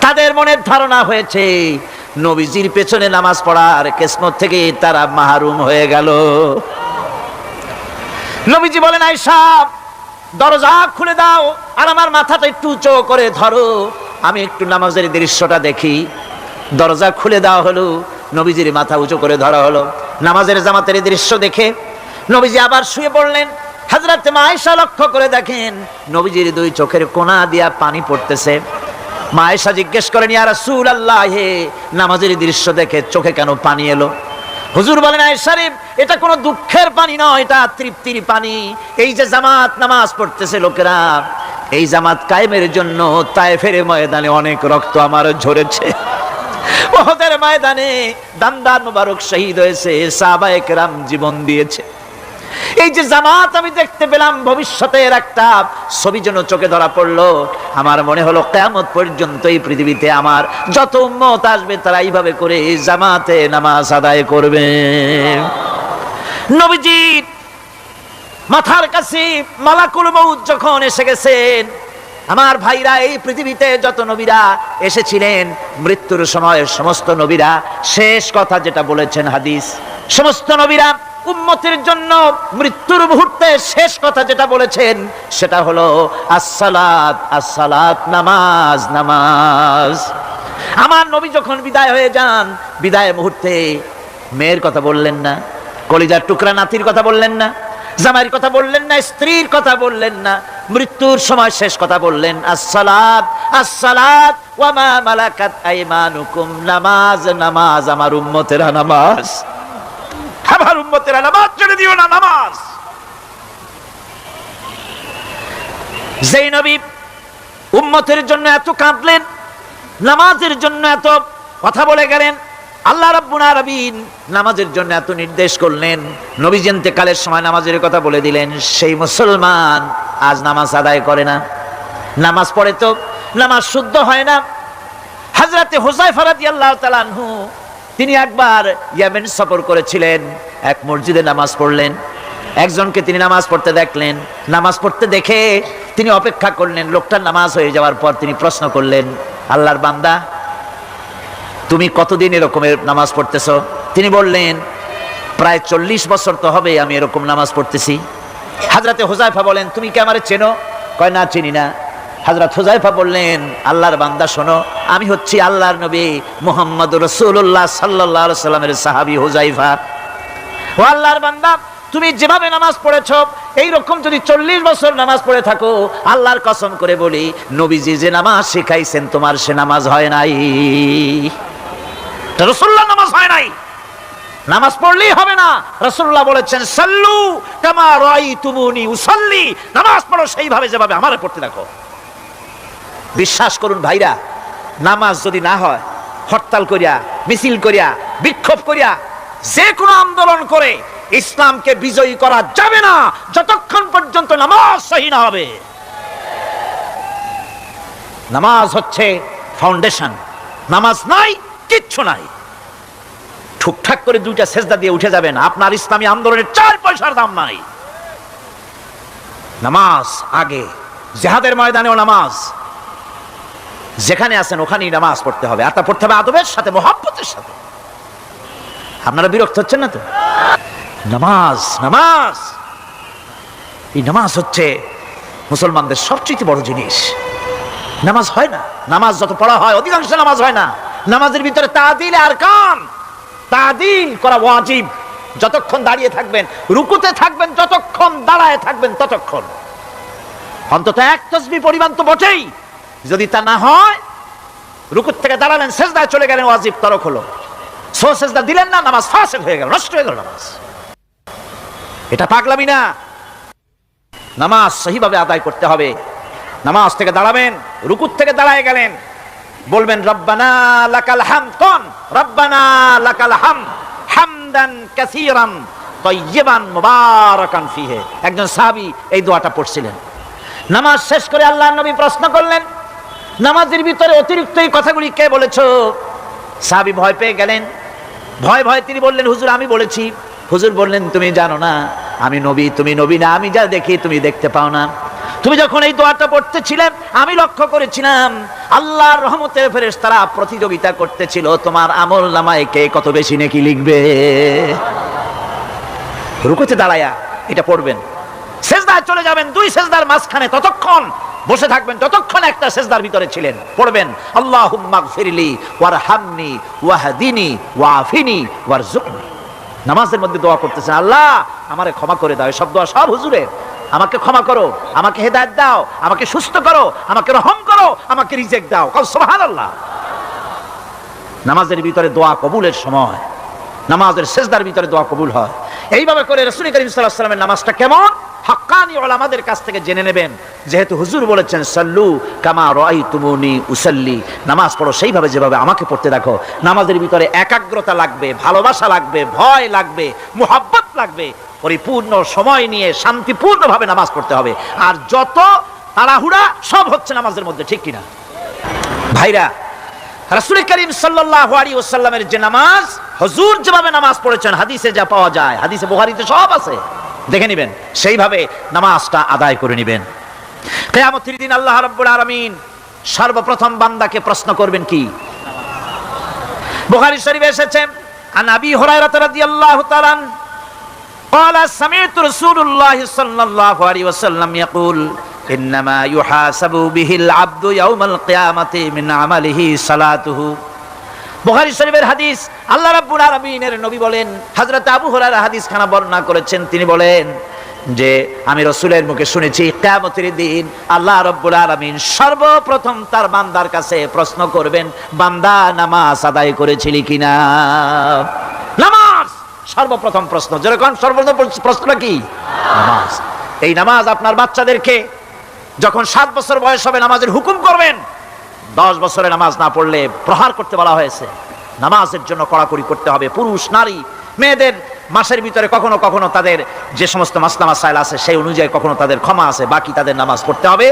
তাদের মনের ধারণা হয়েছে নবীজির পেছনে নামাজ পড়ার কিসমত থেকে তারা মাহরুম হয়ে গেল। নবীজি বলেন, আয়েশা দরজা খুলে দাও আর আমার মাথাটা একটু উঁচু করে ধরো, আমি একটু নামাজের দৃশ্যটা দেখি। দরজা খুলে দেওয়া হলো, নবীজির মাথা উঁচু করে ধরা হলো। নামাজের জামাতের দৃশ্য দেখে নবীজি আবার শুয়ে পড়লেন। হযরত মা আয়েশা লক্ষ্য করে দেখেন নবীজির দুই চোখের কোনা দিয়া পানি পড়তেছে। মা আয়েশা জিজ্ঞেস করেন, ইয়া রাসূলুল্লাহ, নামাজের দৃশ্য দেখে চোখে কেন পানি এলো? হুজুর বলেন, আয়েশা রে, এটা কোনো দুঃখের পানি নয়, এটা তৃপ্তির পানি। এই যে জামাত নামাজ পড়তেছে লোকেরা, এই জামাত কায়েমের জন্য তায়েফের ময়দানে অনেক রক্ত আমার ঝরেছে। উহুদের ময়দানে দান্দান মুবারক শহীদ হয়েছে, সাহাবায়ে কেরাম জীবন দিয়েছে। এই যে জামাত আমি দেখতে পেলাম, ভবিষ্যতের একটা ছবি যেন চোখে ধরা পড়লো। আমার মনে হলো কিয়ামত পর্যন্ত এই পৃথিবীতে আমার যত উম্মত আসবে তারা এইভাবে করে জামাতে নামাজ আদায় করবে। নবীজি মাথার কাছে মালাকুল মউত যখন এসে গেছেন, আমার ভাইরা, এই পৃথিবীতে যত নবীরা এসেছিলেন মৃত্যুর সময় সমস্ত নবীরা শেষ কথা যেটা বলেছেন, হাদিস, সমস্ত নবীরা উম্মতের জন্য মৃত্যুর মুহূর্তে শেষ কথা যেটা বলেছেন সেটা হলো আসসালাত, আসসালাত, নামাজ, নামাজ। আমার নবী যখন বিদায় হয়ে যান, বিদায় মুহূর্তে মেয়ের কথা বললেন না, কলিজার টুকরা নাতির কথা বললেন না, জামাইয়ের কথা বললেন না, স্ত্রীর কথা বললেন না, মৃত্যুর সময় শেষ কথা বললেন, আসসালাত, আসসালাত ওয়া মা মালাকাত আইমানুকুম, নামাজ, নামাজ, আমার উম্মতেরা নামাজ, আমার উম্মতেরা নামাজ ছেড়ে দিও না, নামাজ। যেই নবী উম্মতের জন্য এত কাঁদলেন, নামাজের জন্য এত কথা বলে গেলেন, আল্লাহ রাব্বুল আলামিন নামাজের জন্য এত নির্দেশ করলেন, নবীজি ইন্তেকালের সময় নামাজের কথা বলে দিলেন, সেই মুসলমান আজ নামাজ আদায় করে না। নামাজ পড়ে তো নামাজ শুদ্ধ হয় না। হযরতে হুযায়ফা রাদিয়াল্লাহু তাআলা আনহু তিনি একবার ইয়েমেন সফর করেছিলেন, এক মসজিদে নামাজ পড়লেন। একজনকে তিনি নামাজ পড়তে দেখলেন। নামাজ পড়তে দেখে তিনি অপেক্ষা করলেন। লোকটার নামাজ হয়ে যাওয়ার পর তিনি প্রশ্ন করলেন, আল্লাহর বান্দা, তুমি কতদিন এরকমের নামাজ পড়তেছ? তিনি বললেন, প্রায় 40 বছর তো হবে আমি এরকম নামাজ পড়তেছি। হযরতে হুযায়ফা বলেন, তুমি কি আমারে চেনো? কয়, না, চিনি না। হযরত হুযায়ফা বললেন, আল্লাহর বান্দা শোনো, আমি হচ্ছি আল্লাহর নবী মুহাম্মদুর রাসূলুল্লাহ সাল্লাল্লাহু আলাইহি ওয়াসাল্লামের সাহাবী হুযায়ফা। ও আল্লাহর বান্দা, তুমি যেভাবে নামাজ পড়েছো এইরকম যদি 40 বছর নামাজ পড়ে থাকো, আল্লাহর কসম করে বলি, নবীজি যে নামাজ শিখাইছেন তোমার সে নামাজ হয় নাই। রাসূলুল্লাহ নামাজ হয় নাই, নামাজ পড়লেই হবে না। রাসূলুল্লাহ বলেছেন, সাল্লু কামা রাআইতুমুনি উসাল্লি, নামাজ পড়ো সেইভাবে যেভাবে আমারে পড়তে দেখো। বিশ্বাস করুন ভাইরা, নামাজ যদি না হয়, হরতাল করিয়া, মিছিল করিয়া, বিক্ষোভ করিয়া, যে কোনো আন্দোলন করে ইসলামকে বিজয়ী করা যাবে না যতক্ষণ পর্যন্ত নামাজ সহি না হবে। নামাজ হচ্ছে ফাউন্ডেশন, নামাজ নাই কিচ্ছু নাই। ঠুকঠাক করে 2টা সেজদা দিয়ে উঠে যাবেন, আপনার ইসলামী আন্দোলনের 4 পয়সার দাম নাই। নামাজ আগে, জিহাদের ময়দানেও নামাজ, যেখানে আছেন ওখানেই নামাজ পড়তে হবে। আর তা পড়তে হবে আদবের সাথে, মহব্বতের সাথে। আপনারা বিরক্ত হচ্ছেন না তো? নামাজ, নামাজ, এই নামাজ হচ্ছে মুসলমানদের সবচেয়ে বড় জিনিস। নামাজ হয় না, নামাজ যত পড়া হয় অধিকাংশ নামাজ হয় না। নামাজের ভিতরে তাদিল আর কান, তাদিল করা ওয়াজিব। যতক্ষণ দাঁড়িয়ে থাকবেন, রুকুতে থাকবেন, যতক্ষণ দাঁড়ায় থাকবেন ততক্ষণ অন্তত 1 তাসবিহ পরিমাণ তো বটেই। যদি তা না হয়, রুকুত থেকে দাঁড়ালেন, সেজদায় চলে গেলেন, ওয়াজিব তরক হলো। সেজদা দিলেন না, নামাজ ফাসিদ হয়ে গেল, নষ্ট হয়ে গেল নামাজ। এটা পাগলামি না। নামাজ সহিভাবে আদায় করতে হবে। নামাজ থেকে দাঁড়াবেন, রুকুত থেকে দাঁড়ায় গেলেন, বলবেন রব্বানা লাকাল হামদ। কোন রব্বানা লাকাল হামদ হামদান কাসীরান তাইয়িবান মুবারাকান ফিহি। একজন সাহাবী এই দোয়াটা পড়ছিলেন। নামাজ শেষ করে আল্লাহর নবী প্রশ্ন করলেন, নামাজের ভিতরে অতিরিক্ত এই কথাগুলি কে বলেছো? সাহাবী ভয় পেয়ে গেলেন। ভয় ভয় তিনি বললেন, হুজুর আমি বলেছি। হুজুর বললেন, তুমি জানো না আমি নবী, তুমি নবী না। আমি যা দেখি তুমি দেখতে পাও না। তুমি যখন এই দোয়াটা পড়তেছিলে আমি লক্ষ্য করেছিলাম আল্লাহর রহমতের ফেরেশতারা প্রতিযোগিতা করতেছিল তোমার আমলনামায় কে কত বেশি নেকি লিখবে। রুকুতে দাঁড়ায়া এটা পড়বেন, সেজদায় চলে যাবেন, 2 সেজদার মাঝখানে ততক্ষণ বসে থাকবেন যতক্ষণ একটা সেজদার ভিতরে ছিলেন। পড়বেন আল্লাহুম্মা গফিরলি ওয়ারহামনি ওয়াহদিনি ওয়াআফিনি ওয়ারযুকনি। নামাজের মধ্যে দোয়া করতেছেন, আল্লাহ আমারে ক্ষমা করে দাও। সব দোয়া সব হুজুরের। আমাকে ক্ষমা করো, আমাকে হেদায়েত দাও, আমাকে সুস্থ করো, আমাকে রহম করো, আমাকে রিজিক দাও। সুবহানাল্লাহ। নামাজের ভিতরে দোয়া কবুলের সময়, নামাজের সেজদার ভিতরে দোয়া কবুল হয়। এইভাবে করে রাসূল করিম সাল্লাল্লাহু আলাইহি ওয়াসাল্লামের নামাজটা কেমন হাক্কানি উলামাদের কাছ থেকে জেনে নেবেন। যেহেতু হুজুর বলেছেন সাল্লু কামা রাআইতুমুনি উসাল্লি, নামাজ পড়ো সেইভাবে যেভাবে আমাকে পড়তে দেখো। নামাজের ভিতরে একাগ্রতা লাগবে, ভালোবাসা লাগবে, ভয় লাগবে, মুহাব্বত লাগবে। পরিপূর্ণ সময় নিয়ে শান্তিপূর্ণভাবে নামাজ পড়তে হবে। আর যত তাড়াহুড়া সব হচ্ছে নামাজের মধ্যে, ঠিক কিনা ভাইরা? রাসূল করিম সাল্লাল্লাহু আলাইহি ওয়াসাল্লামের যে নামাজ, হুজুর যেভাবে নামাজ পড়েছেন হাদিসে যা পাওয়া যায়, হাদিসে বুখারীতে সব আছে, দেখে নেবেন, সেইভাবে নামাজটা আদায় করে নেবেন। কিয়ামতের দিন আল্লাহ রাব্বুল আলামিন সর্বপ্রথম বান্দাকে প্রশ্ন করবেন কি? বুখারী শরীফে এসেছে, আন আবি হুরায়রা রাদিয়াল্লাহু তাআলা قال سمعت رسول الله صلى الله عليه وسلم يقول إنما يحاسب به العبد يوم القيامة من عمله صلاته। বুখারী শরীফের হাদিস। আল্লাহ রাব্বুল আলামিনের নবী বলেন, হযরত আবু হুরায়রা হাদিস খানা বর্ণনা করেছেন, তিনি বলেন যে আমি রাসূলের মুখে শুনেছি কিয়ামতের দিন আল্লাহ রাব্বুল আলামিন সর্বপ্রথম তার বান্দার কাছে প্রশ্ন করবেন, বান্দা নামাজ আদায় করেছিলি কিনা? নামাজ সর্বপ্রথম প্রশ্ন। যেরকম সর্বপ্রথম প্রশ্নটা কি? নামাজ। এই নামাজ আপনার বাচ্চাদেরকে যখন 7 বছর বয়স হবে নামাজের হুকুম করবেন। 10 বছরে নামাজ না পড়লে প্রহার করতে বলা হয়েছে। নামাজের জন্য কড়াকড়ি করতে হবে। পুরুষ নারী মেয়েদের মাসের ভিতরে কখনো কখনো তাদের যে সমস্ত মাসলা মাসাইল আছে সেই অনুযায়ী কখনো তাদের ক্ষমা আছে, বাকি তাদের নামাজ পড়তে হবে।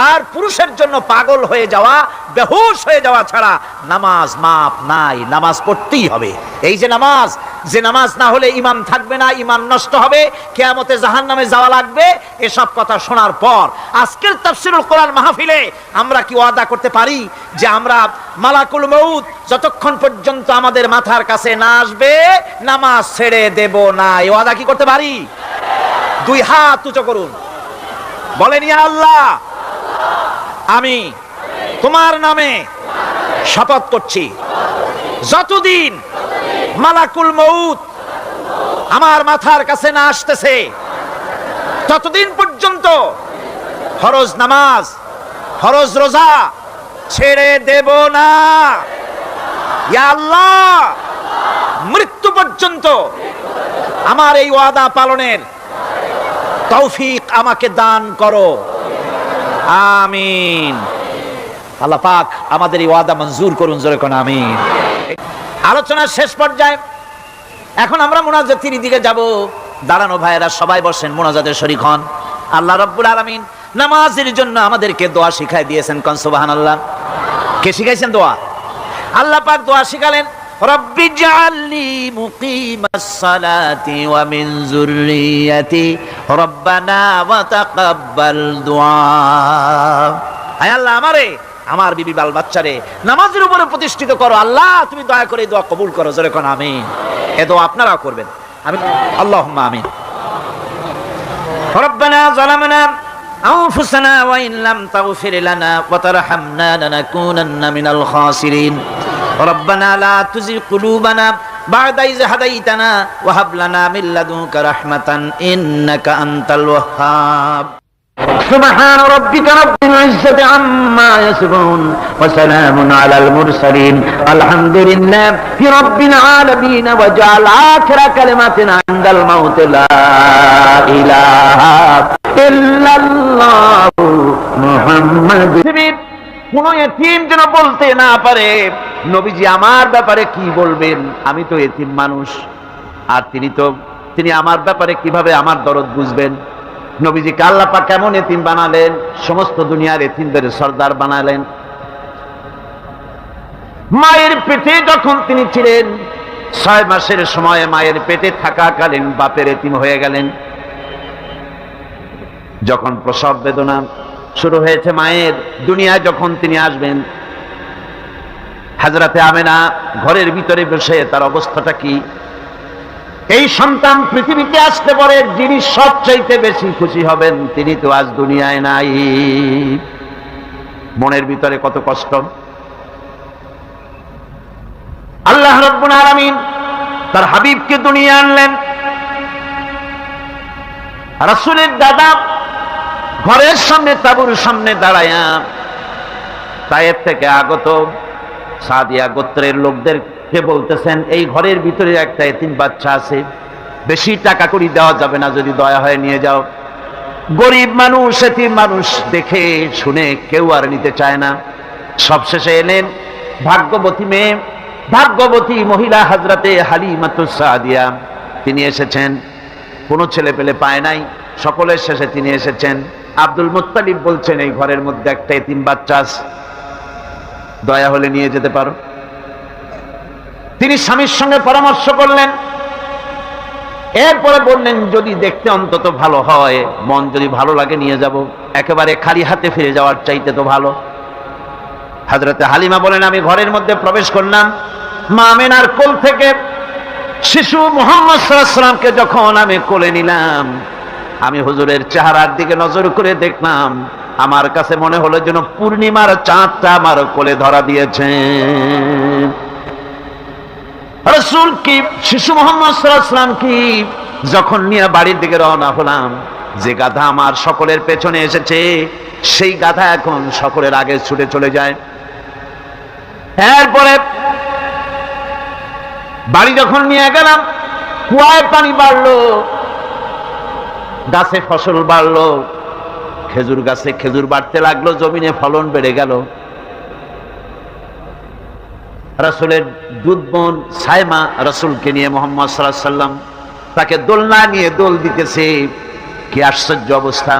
আর পুরুষের জন্য পাগল হয়ে যাওয়া, বেহুশ হয়ে যাওয়া ছাড়া নামাজ মাপ নাই, নামাজ পড়তেই হবে। এই যে নামাজ, যে নামাজ না হলে ইমাম থাকবে না, ইমান নষ্ট হবে, কিয়ামতে জাহান্নামে যাওয়া লাগবে, এসব কথা শোনার পর আজকের তাফসীরুল কোরআন মাহফিলে আমরা কি ওয়াদা করতে পারি যে আমরা মালাকুল মউত যতক্ষণ পর্যন্ত আমাদের মাথার কাছে না আসবে নামাজ ছেড়ে দেব না? এই ওয়াদা কি করতে পারি? দুই হাত উঁচু করুন, বলেন ইয়া আল্লাহ, আমি তোমার নামে শপথ করছি, যতদিন মালাকুল মউত আমার মাথার কাছে না আসতেছে ততদিন পর্যন্ত ফরজ নামাজ, ফরজ রোজা ছেড়ে দেব না। ইয়া আল্লাহ, মৃত্যু পর্যন্ত আমার এই ওয়াদা পালনের তৌফিক আমাকে দান করো, আমিন। আল্লাহ পাক আমাদের এই ওয়াদা মঞ্জুর করুন, জোরে কোন আমিন। আলোচনার শেষ পর্যায়ে এখন আমরা মুনাজাতের দিকে যাব। দাঁড়ানো ভাইয়েরা সবাই বসেন, মুনাজাতে শরীক হন। আল্লাহ রাব্বুল আলামিন নামাজের জন্য আমাদেরকে দোয়া শিখাই দিয়েছেন, কোন সুবহানাল্লাহ। কে শিখাইছেন দোয়া? আল্লাহ পাক দোয়া শিখালেন, রব্বি জাআলনি মুকিমাস সালাতি ওয়া মিন যুররিয়াতি রব্বানা ওয়া তাকাব্বাল দুআ। আয় আল্লাহ, আমারে আমার বিবি বাল বাচ্চারে নামাজের উপরে প্রতিষ্ঠিত করো। আল্লাহ, তুমি দয়া করে এই দোয়া কবুল করো, জোরে কোন আমিন। এই দোয়া আপনারা করবেন, আমিন, আল্লাহুম্মা আমিন। রব্বানা যালামনা আনফুসানা ওয়া ইন লাম তাগফির লানা ওয়া তারহামনা লানাকুনান্না মিনাল খাসিরিন। রব্বানা লা তুযিগ কুলুবানা বা'দা ইয হাদাইতানা ওয়া হাব লানা মিন লাদুনকা রাহমাতান ইন্নাকা আনতাল ওয়াহ্হাব। سبحان ربك رب العزة عما يصفون وسلام على المرسلين الحمد لله رب العالمين وجعل آخر كلمتنا عند الموت لا إله إلا الله محمد। কোন এতিম যেন বলতে না পারে নবীজি আমার ব্যাপারে কি বলবেন, আমি তো এতিম মানুষ, আর তিনি আমার ব্যাপারে কিভাবে আমার দরদ বুঝবেন। নবীজিকে আল্লাহ পাক কেমন এতিম বানালেন, সমস্ত দুনিয়ার এতিমদের সর্দার বানালেন। মায়ের পেটে যখন তিনি ছিলেন 6 মাসের সময় মায়ের পেটে থাকাকালীন বাপের এতিম হয়ে গেলেন। যখন প্রসব বেদনা শুরু হয়েছে মায়ের, দুনিয়ায় যখন তিনি আসবেন, হযরতে আমেনা ঘরের ভিতরে বসে তার অবস্থাটা কি? এই সন্তান পৃথিবীতে আসতে পারে, যিনি সবচাইতে বেশি খুশি হবেন তিনি তো আজ দুনিয়ায় নাই। মনের ভিতরে কত কষ্ট। আল্লাহ রাব্বুল আলামিন তার হাবিবকে দুনিয়া আনলেন। রাসূলের দাদা ঘরের সামনে তাঁবুর সামনে দাঁড়ায়া তায়েফ থেকে আগত সাদিয়া গোত্রের লোকদেরকে বলতেছেন, এই ঘরের ভিতরে একটা এতিম বাচ্চা আছে, বেশি টাকা করি দেওয়া যাবে না, যদি দয়া হয় নিয়ে যাও। গরিব মানুষ, এতিম মানুষ দেখে শুনে কেউ আর নিতে চায় না। সবশেষে এলেন ভাগ্যবতী মেয়ে, ভাগ্যবতী মহিলা হযরতে হালিমাতুস সাদিয়া। তিনি এসেছেন, কোনো ছেলে পেলে পায় নাই, সকলের শেষে তিনি এসেছেন। আব্দুল মুত্তালিব বলছেন, এই ঘরের মধ্যে একটা এতিম বাচ্চা আছে, দয়া হলে নিয়ে যেতে পারো। তিনি স্বামীর সঙ্গে পরামর্শ করলেন, এরপরে বললেন, যদি দেখতে অন্তত ভালো হয়, মন যদি ভালো লাগে নিয়ে যাব, একেবারে খালি হাতে ফিরে যাওয়ার চাইতে তো ভালো। হযরতে হালিমা বলেন, আমি ঘরের মধ্যে প্রবেশ করলাম, মা আমেনার কোল থেকে শিশু মুহাম্মদ সাল্লাল্লাহু আলাইহি ওয়াসাল্লামকে যখন আমি কোলে নিলাম, আমি হুজুরের চেহারার দিকে নজর করে দেখলাম, আমার কাছে মনে হলো যেন পূর্ণিমার চাঁদটা আমার কোলে ধরা দিয়েছে। রাসূল কি শিশু মুহাম্মদ সাল্লাল্লাহু আলাইহি ওয়াসাল্লাম কি যখন নিয়ে বাড়ির দিকে রওনা হলাম, যে গাধা আমার সকলের পেছনে এসেছে, সেই গাধা এখন সকলের আগে ছুটে চলে যায়। এরপরে বাড়ি যখন নিয়ে গেলাম, কুয়ায় পানি বাড়লো, গাছে ফসল বাড়লো, খেজুর গাছে খেজুর বাড়তে লাগলো, জমিনে ফলন বেড়ে গেল। রাসূলের দুধ বোন সাইমা রাসূলকে নিয়ে মুহাম্মদ সাল্লাল্লাহু আলাইহি ওয়াসাল্লাম তাকে দোলনা নিয়ে দোল দিতেছে। কি আশ্চর্য অবস্থা!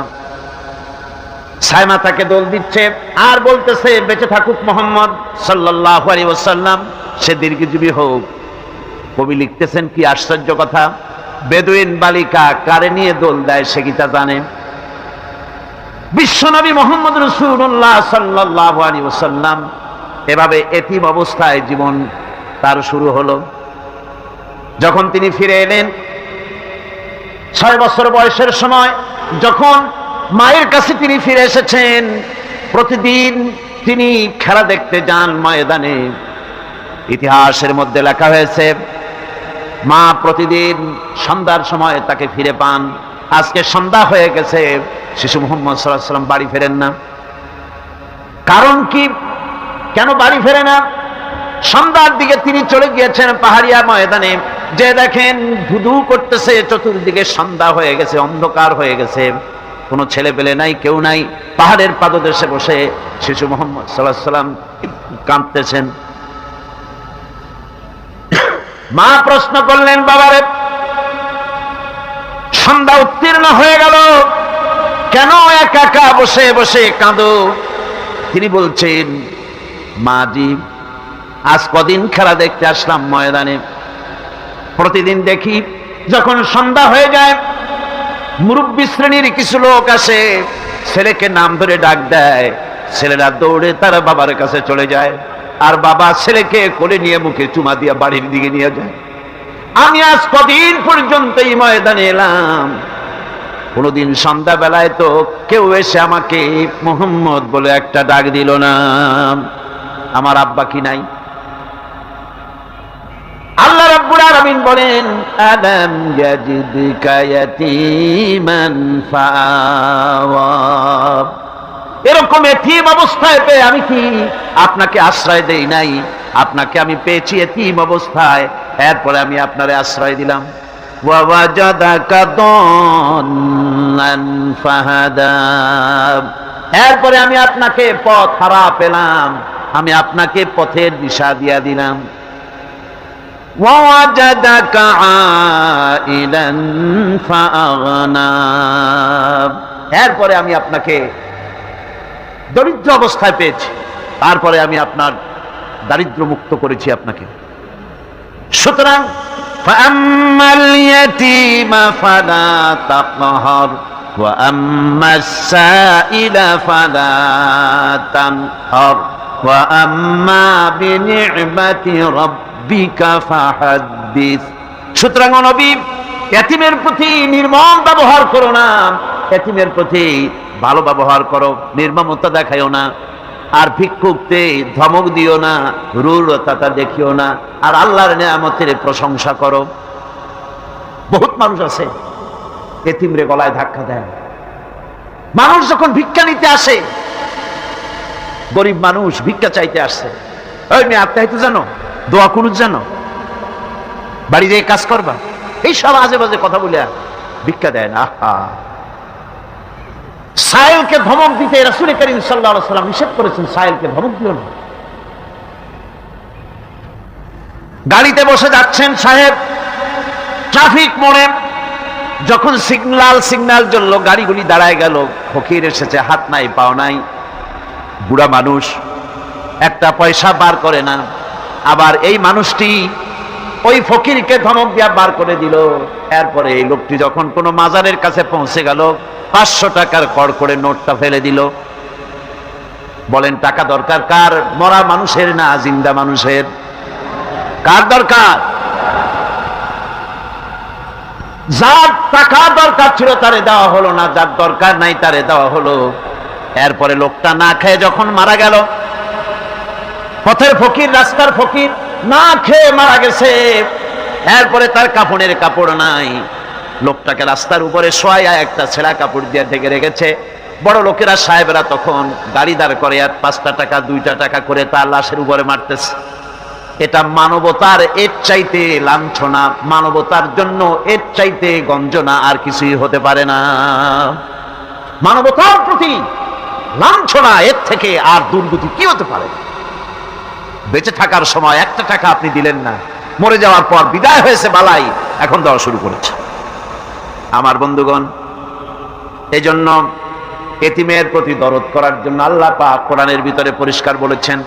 সাইমা তাকে দোল দিচ্ছে আর বলতেছে, বেঁচে থাকুক মুহাম্মদ সাল্লাল্লাহু আলাইহি ওয়াসাল্লাম, সে দীর্ঘজীবী হোক। কবি লিখতেছেন কি আশ্চর্য কথা, বেদুইন বালিকা কারে নিয়ে দোল দেয় সে কি তা জানে? বিশ্বনবী মুহাম্মদ রাসূলুল্লাহ সাল্লাল্লাহু আলাইহি ওয়াসাল্লাম এভাবে এতিম অবস্থায় জীবন তার শুরু হলো। যখন তিনি ফিরে এলেন 6 বছর বয়সের সময়, যখন মায়ের কাছে তিনি ফিরে এসেছেন, প্রতিদিন তিনি খেলা দেখতে যান ময়দানে। ইতিহাসের মধ্যে লেখা হয়েছে মা প্রতিদিন সন্ধ্যার সময় তাকে ফিরে পান। আজকে সন্ধ্যা হয়ে গেছে, শিশু মুহাম্মদ সাল্লাল্লাহু আলাইহি ওয়াসাল্লাম বাড়ি ফেরেন না। কারণ কি, কেন বাড়ি ফেরে না? সন্ধ্যার দিকে তিনি চলে গিয়েছেন পাহাড়িয়া ময়দানে, যে দেখেন ধুধু করতেছে, চতুর্দিকে সন্ধ্যা হয়ে গেছে, অন্ধকার হয়ে গেছে, কোনো ছেলে পেলে নাই, কেউ নাই। পাহাড়ের পাদদেশে বসে শিশু মুহাম্মদ সাল্লাল্লাহু আলাইহি ওয়াসাল্লাম কাঁদতেছেন। মা প্রশ্ন করলেন, বাবারে সন্ধ্যা উত্তীর্ণ হয়ে গেল, কেন একা একা বসে বসে কাঁদো? তিনি বলছেন, মা জি, আজ কদিন খেলা দেখতে আসলাম ময়দানে, প্রতিদিন দেখি যখন সন্ধ্যা হয়ে যায় মুরব্বী শ্রেণীর কিছু লোক আসে, ছেলেকে নাম ধরে ডাক দেয়, ছেলেরা দৌড়ে তার বাবার কাছে চলে যায়, আর বাবা ছেলেকে কোলে নিয়ে মুখে চুমা দিয়ে বাড়ির দিকে নিয়ে যায়। আমি আজ কদিন পর্যন্ত এই ময়দানে এলাম, কোনদিন সন্ধ্যা বেলায় তো কেউ এসে আমাকে মুহাম্মদ বলে একটা ডাক দিল না। আমার আব্বা কি নাই? আল্লাহ রাব্বুল আলামিন বলেন, আলাম ইয়াজিদকা ইয়াতীমান ফাআওয়া। এরকম এতিম অবস্থায় পেয়ে আমি কি আপনাকে আশ্রয় দেই নাই? আপনাকে আমি পেয়েছি এতিম অবস্থায়, এরপরে আমি আপনারে আশ্রয় দিলাম। ওয়া ওয়াজাদাকা দাল্লান ফাহাদা। এরপরে আমি আপনাকে পথ হারা পেলাম, আমি আপনাকে পথের দিশা দিয়া দিলাম। ওয়া ওয়াজাদাকা আইলান ফাআগনা। এরপরে আমি আপনাকে দরিদ্র অবস্থায় পেয়েছি, তারপরে আমি আপনার দারিদ্র মুক্ত করেছি আপনাকে। সুতরাং ফাআম্মাল ইয়াতীমা ফালা তাকহার ওয়া আম্মাস সাইলা ফালা তানহার ওয়া আম্মা বিনি'মাতি রাব্বিকা ফাহাদ্দিস। সুতরাং নবী, এতিমের প্রতি নির্মম ব্যবহার করো না, এতিমের প্রতি ভালো ব্যবহার করো, নির্মমতা দেখাইও না। আর ভিক্ষুককে ধমক দিও না, রূঢ়তা দেখিও না, আর আল্লাহর নিয়ামতের প্রশংসা করো। বহুত মানুষ আছে এতিমরে গলায় ধাক্কা দেয়। মানুষ যখন ভিক্ষা নিতে আসে, গরিব মানুষ ভিক্ষা চাইতে আসছে, ওই মেয়ে আত্মাহিত জানো, দোয়া কুনুত জানো, বাড়ি যেয়ে কাজ করবা, এই সব আজে বাজে কথা বলে ভিক্ষা দেয় না। আহা, সাইলকে ধমক দিতে রাসূল করিম সাল্লাল্লাহু আলাইহি ওয়াসাল্লাম নিষেধ করেছেন, সাইলকে ধমক দিও না। গাড়িতে বসে যাচ্ছেন সাহেব, ট্রাফিক মোড়ে যখন সিগন্যাল জ্বললো, গাড়িগুলি দাঁড়ায় গেল, ফকির এসেছে, হাত নাই পাও নাই, বুড়া মানুষ, একটা পয়সা বার করে না। আবার এই মানুষটি ওই ফকিরকে ধমক দিয়া বার করে দিল। এরপরে এই লোকটি যখন কোনো মাজারের কাছে পৌঁছে গেল, 500 টাকার কড়কড়ে নোটটা ফেলে দিল। বলেন টাকা দরকার কার? মরা মানুষের না জিন্দা মানুষের? কার দরকার? যার টাকা দরকার ছিল তারে দেওয়া হলো না, যার দরকার নাই তারে দেওয়া হলো। এরপরে লোকটা না খেয়ে যখন মারা গেল, পথের ফকির, রাস্তার ফকির, না খেয়ে মারা গেছে। এরপরে তার কাপড়ের কাপড় নাই, লোকটাকে রাস্তার উপরে শোয়া একটা ছেঁড়া কাপড় দিয়ে ঢেকে রেখেছে। বড় লোকেরা সাহেবেরা তখন গাড়ি দাঁড় করে আর 5টা টাকা 2টা টাকা করে তার লাশের উপরে মারতেছে। এটা মানবতার এর চাইতে লাঞ্ছনা, মানবতার জন্য এর চাইতে গঞ্জনা আর কিছুই হতে পারে না। মানবতার প্রতি লাঞ্ছনা, এর থেকে আর দুর্গতি কি হতে পারে? বেঁচে থাকার সময় 1টা টাকা আপনি দিলেন না, মরে যাওয়ার পর বিদায় হয়েছে বালাই, এখন দেওয়া শুরু করেছে। আমার বন্ধুগণ, এই জন্য এতিমের প্রতি দরদ করার জন্য আল্লাহ পাক কোরআনের ভিতরে পরিষ্কার বলেছেন।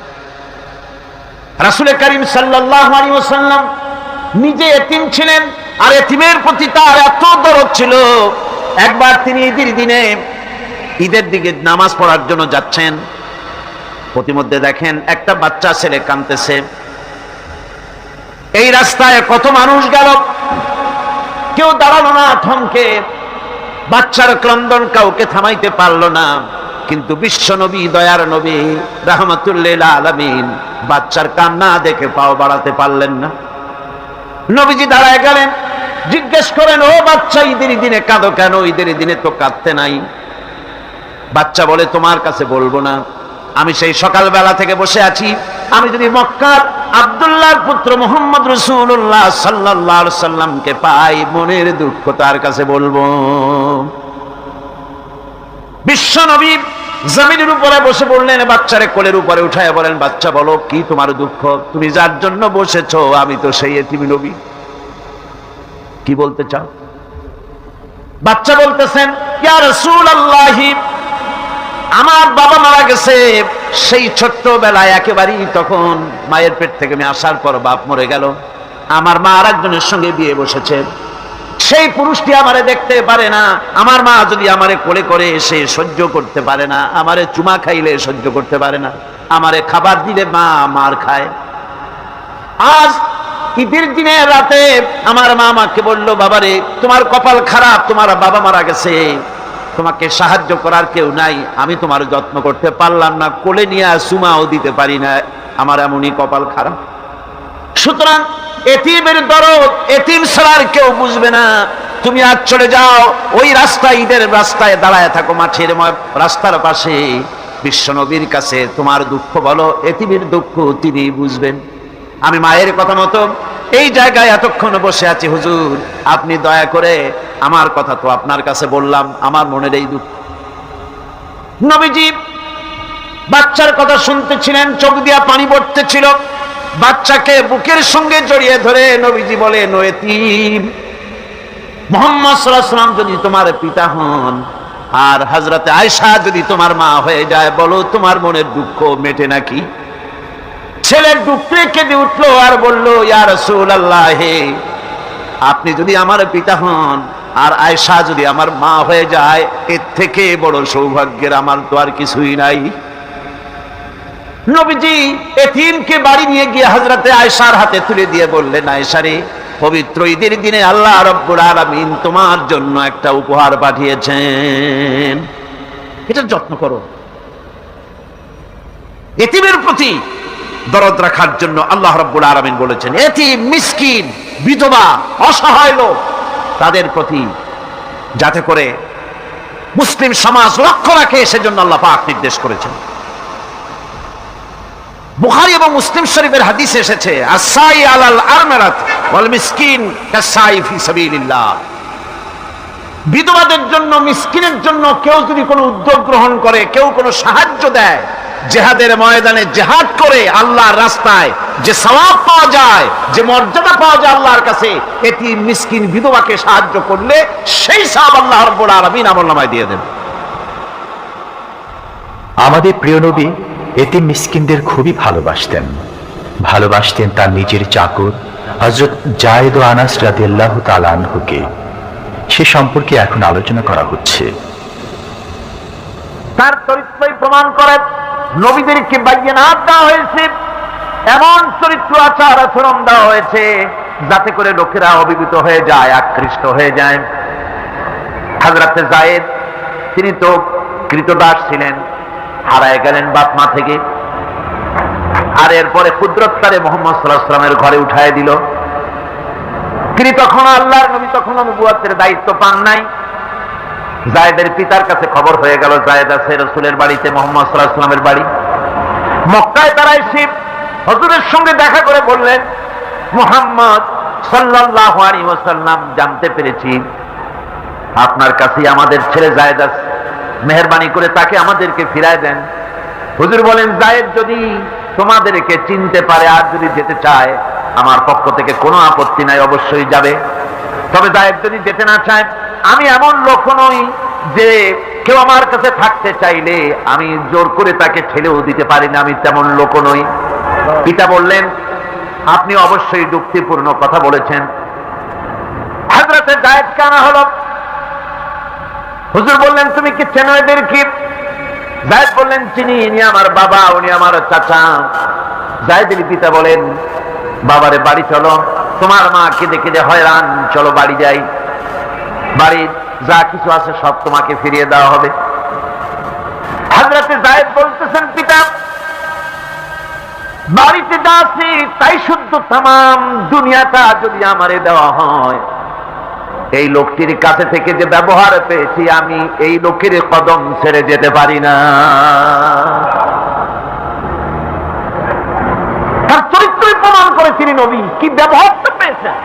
রাসূল করিম সাল্লাল্লাহু আলাইহি ওয়াসাল্লাম নিজে এতিম ছিলেন, আর এতিমের প্রতি তার এত দরদ ছিল, একবার তিনি ঈদের দিকে নামাজ পড়ার জন্য যাচ্ছেন, প্রতিমধ্যে দেখেন একটা বাচ্চা ছেলে কাঁদতেছে। এই রাস্তায় কত মানুষ গেল, কেউ দাঁড়ালো না থমকে, বাচ্চার ক্রন্দন কাউকে থামাইতে পারলো না। কিন্তু বিশ্ব নবী, দয়ার নবী রাহমাতুল লিল আলামিন বাচ্চার কান্না দেখে পাও বাড়াতে পারলেন না। নবীজি দাঁড়ায় গেলেন, জিজ্ঞেস করেন, ও বাচ্চা, ঈদের দিনে কাঁদো কেন? ঈদের দিনে তো কাঁদতে নাই। বাচ্চা বলে, তোমার কাছে বলবো না, আমি সেই সকালবেলা থেকে বসে আছি, আমি যদি মক্কার আব্দুল্লাহর পুত্র মুহাম্মদ রাসূলুল্লাহ সাল্লাল্লাহু আলাইহি সাল্লামকে পাই, মনের দুঃখ তার কাছে বলবো। বিশ্ব নবী জমিনের উপরে বসে বললেন, বাচ্চারে কোলের উপরে উঠায় বলেন, বাচ্চা বলো কি তোমার দুঃখ? তুমি যার জন্য বসেছো আমি তো সেই এতিম নবী, কি বলতে চাও? বাচ্চা বলতেছেন, ইয়া রাসূলুল্লাহ, আমার বাবা মারা গেছে সেই ছোট্টবেলায়, একেবারেই তখন মায়ের পেট থেকে আমি আসার পর বাপ মরে গেল, আমার মা আর একজনের সঙ্গে বিয়ে বসেছে, সেই পুরুষটি আমারে দেখতে পারে না, আমার মা যদি আমারে কোলে করে এসে সহ্য করতে পারে না, আমারে চুমা খাইলে সহ্য করতে পারে না, আমারে খাবার দিলে মা মার খায়। আজ ঈদের দিনে রাতে আমার মা আমাকে বলল, বাবারে তোমার কপাল খারাপ, তোমার বাবা মারা গেছে, তোমাকে সাহায্য করার কেউ নাই, আমি তোমার যত্ন করতে পারলাম না, কোলে নিয়ে চুমাও দিতে পারি না, আমার এমনই কপাল খারাপ। সুতরাং এতিমের দরদ এতিম ছাড়া কেউ বুঝবে না। তুমি আজ চলে যাও, ওই রাস্তায়, ঈদের রাস্তায় দাঁড়ায় থাকো, মাঠের রাস্তার পাশে, বিশ্বনবীর কাছে তোমার দুঃখ বলো, এতিমের দুঃখ তিনি বুঝবেন। আমি মায়ের কথা মতো এই জায়গায় এতক্ষণ বসে আছি, হুজুর আপনি দয়া করে, আমার কথা তো আপনার কাছে বললাম, আমার মনের এই দুঃখ। নবীজি বাচ্চার কথা শুনতেছিলেন, চোখ দিয়া পানি পড়তেছিল, বাচ্চাকে বুকের সঙ্গে জড়িয়ে ধরে নবীজি বলেন, ও এতিম, মুহাম্মদ সাল্লাল্লাহু আলাইহি ওয়াসাল্লাম যদি তোমার পিতা হন আর হযরতে আয়েশা যদি তোমার মা হয়ে যায়, বলো তোমার মনের দুঃখ মেটে নাকি? ছেলের দুঃখে কেঁদে উঠলো আর বলল, ইয়া রাসূলুল্লাহ, আপনি যদি আমার পিতা হন আর আয়েশা যদি আমার মা হয়ে যায়, এর থেকে বড় সৌভাগ্যের আমার তো আর কিছুই নাই। নবীজি এতিমকে বাড়ি নিয়ে গিয়ে হযরতে আয়েশার হাতে তুলে দিয়ে বললেন, আয়েশা রে, পবিত্র ঈদের দিনে আল্লাহ রাব্বুল আলামিন তোমার জন্য একটা উপহার পাঠিয়েছেন, এটার যত্ন করো। এতিমের প্রতি দরদ রাখার জন্য আল্লাহ রাব্বুল আলামিন বলেছেন, এতিম, মিসকিন, বিধবা, অসহায় লোক, তাদের প্রতি যাতে করে মুসলিম সমাজ লক্ষ্য রাখে, সেজন্য আল্লাহ পাক নির্দেশ করেছেন। বুখারী এবং মুসলিম শরীফের হাদিসে এসেছে, আসাই আলাল আরমারাত ওয়াল মিসকিন কাসাই ফি সাবিলিল্লাহ। বিধবাদের জন্য, মিসকিনের জন্য কেউ যদি কোনো উদ্যোগ গ্রহণ করে, কেউ কোনো সাহায্য দেয়, জিহাদের ময়দানে জিহাদ করে আল্লাহর রাস্তায় যে সওয়াব পাওয়া যায়, যে মর্যাদা পাওয়া যায় আল্লাহর কাছে, এতিম, মিসকিন, বিধবাকে সাহায্য করলে সেই সওয়াব আল্লাহ রাব্বুল আলামিন আমলনামায় দিয়ে দেন। আমাদের প্রিয় নবী এতিম মিসকিনদের খুবই ভালোবাসতেন তার নিজের চাকর হযরত যায়েদ ও আনাস রাদিয়াল্লাহু তাআলা আনহুকে। সে সম্পর্কে এখন আলোচনা করা হচ্ছে। তার চরিত্রই প্রমাণ করে নবীদেরকে বায়নাত দেওয়া হয়েছে, এমন চরিত্র আচার আচরণ দেওয়া হয়েছে যাতে করে লোকেরা অভিভূত হয়ে যায়, আকৃষ্ট হয়ে যায়। হযরতে যায়েদ, তিনি তো কৃতদাস ছিলেন, হারায় গেলেন বাপ মা থেকে, আর এরপরে কুদরতকারে মুহাম্মদ সাল্লাল্লাহু আলাইহি ওয়াসাল্লামের ঘরে উঠায় দিল। তিনি তখন আল্লাহর নবী, তখন নবুয়তের দায়িত্ব পান নাই। যায়েদের পিতার কাছে খবর হয়ে গেল, যায়েদ আছে রাসূলের বাড়িতে, মুহাম্মদ সাল্লাল্লাহু আলাইহি ওয়াসাল্লামের বাড়ি মক্কায়। তারা এসে হুজুরের সঙ্গে দেখা করে বললেন, মুহাম্মদ সাল্লাল্লাহু আলাইহি ওয়াসাল্লাম, জানতে পেরেছি আপনার কাছেই আমাদের ছেলে যায়েদ আছে, মেহেরবানি করে তাকে আমাদেরকে ফিরায় দেন। হুজুর বলেন, যায়েদ যদি তোমাদেরকে চিনতে পারে আর যদি যেতে চায়, আমার পক্ষ থেকে কোনো আপত্তি নাই, অবশ্যই যাবে। তবে যায়েদ যদি যেতে না চায়, আমি এমন লোক নই যে কেউ আমার কাছে থাকতে চাইলে আমি জোর করে তাকে ঠেলেও দিতে পারি না, আমি তেমন লোক নই। পিতা বললেন, আপনি অবশ্যই যুক্তিপূর্ণ কথা বলেছেন। হযরতে যায়েদকে আনা হলো। হুজুর বললেন, তুমি কি চেনো এদের কি? যায়েদ বললেন, চিনি, ইনি আমার বাবা, উনি আমার চাচা। যায়েদের পিতা বলেন, বাবারে বাড়ি চলো, তোমার মা কেঁদে কেঁদে হয়রান, চলো বাড়ি যাই, বাড়ি যা কিছু আছে সব তোমাকে ফিরিয়ে দেওয়া হবে। হযরতে যায়েদ বলতেছেন, পিতা বাড়িতে যা আছে তাই শুদ্ধ, তামাম দুনিয়াটা যদি আমারে দেওয়া হয়, এই লোকটির কাছে থেকে যে ব্যবহার পেয়েছি আমি এই লোকের কদম ছেড়ে যেতে পারি না। তার চরিত্রই প্রমাণ করে তিনি নবী, কি ব্যবহারটা পেয়েছেন।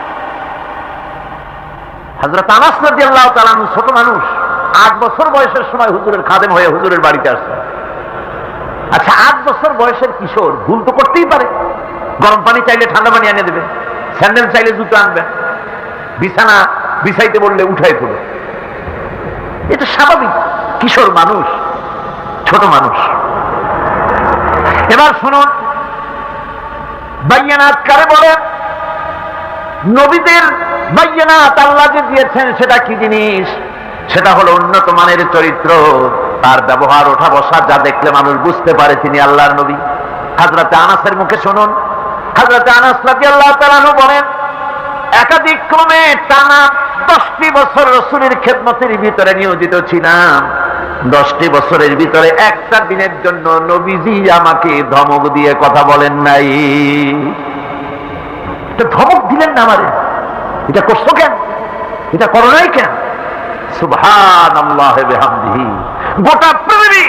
হযরত আনাস রাদিয়াল্লাহু তাআলা আনহু ছোট মানুষ, 8 বছর বয়সের সময় হুজুরের খাদেম হয়ে হুজুরের বাড়িতে আসছেন। আচ্ছা, 8 বছর বয়সের কিশোর ভুল তো করতেই পারে। গরম পানি চাইলে ঠান্ডা পানি এনে দেবে, স্যান্ডেল চাইলে জুতো আনবে, বিছানা বিছাইতে বললে উঠাই তুলে, এটা স্বাভাবিক। কিশোর মানুষ, ছোট মানুষ। এবার শুনুন, বাইয়ানাত কারে বলে? নবীদের বাইয়ানাত আল্লাহ যে দিয়েছেন সেটা কি জিনিস? সেটা হলো উন্নত মানের চরিত্র, তার ব্যবহার ওঠা বসা যা দেখলে মানুষ বুঝতে পারে তিনি আল্লাহর নবী। হযরতে আনাসের মুখে শুনুন, হযরতে আনাস রাদিয়াল্লাহু তাআলা আনহু বলেন, একাধিক ক্রমে টানা 10টি বছর রাসূলের খেদমতের ভিতরে নিয়োজিত ছিলাম। 10টি বছরের ভিতরে একটা দিনের জন্য নবীজি আমাকে ধমক দিয়ে কথা বলেন নাই। ধমক দিলেন না আমারে, এটা করছো কেন, এটা করো নাই কেন? সুবহানাল্লাহ বিহামদিহি। গোটা পৃথিবী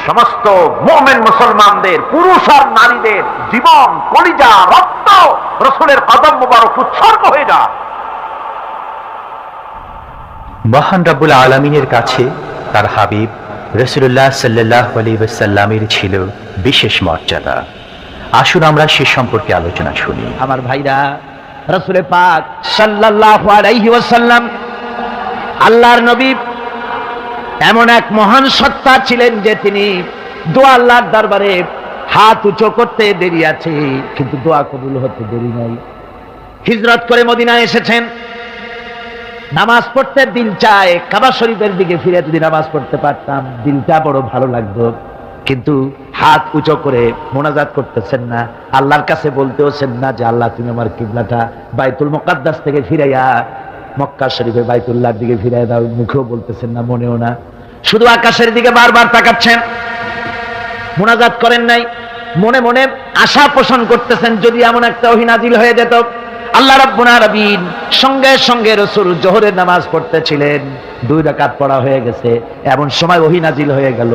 সমস্ত মুমিন মুসলমানদের, পুরুষ আর নারীদের জীবন, কলিজা, রক্ত রাসূলের কদম মোবারক উৎসর্গ হয়ে যায়। মহান রব্বুল আলামিনের কাছে তার হাবিব রাসূলুল্লাহ সাল্লাল্লাহু আলাইহি ওয়াসাল্লামের ছিল বিশেষ মর্যাদা। আসুন আমরা সে সম্পর্কে আলোচনা শুনি। আমার ভাইরা, রাসূল পাক সাল্লাল্লাহু আলাইহি ওয়াসাল্লাম আল্লাহর নবী এমন এক মহান সত্তা ছিলেন যে তিনি দোয়া আল্লাহর দরবারে হাত উঁচু করতে দেরি আছে, কিন্তু দোয়া কবুল হতে দেরি নাই। হিজরত করে মদিনায় এসেছেন, নামাজ পড়তে দিল চায়, কাবা শরীফের দিকে ফিরে যদি নামাজ পড়তে পারতাম দিলটা বড় ভালো লাগতো, কিন্তু হাত উঁচু করে মোনাজাত করতেছেন না, আল্লাহর কাছে বলতেওছেন না যে আল্লাহ তুমি আমার কিবলাটা বাইতুল মুকাদ্দাস থেকে ফিরাইয়া মক্কা শরীফে বাইতুল্লাহর দিকে ফিরাইয়া দাও। মুখেও বলতেছেন না, মনেও না, শুধু আকাশের দিকে বারবার তাকাচ্ছেন, মোনাজাত করেন নাই। মনে মনে আশা পোষণ করতেছেন যদি এমন একটা ওহী নাজিল হয়ে যেত। আল্লাহ রাব্বুল আলামিন সঙ্গে সঙ্গে রাসূল জোহরের নামাজ পড়তেছিলেন, 2 রাকাত পড়া হয়ে গেছে, এমন সময় ওহী নাজিল হয়ে গেল,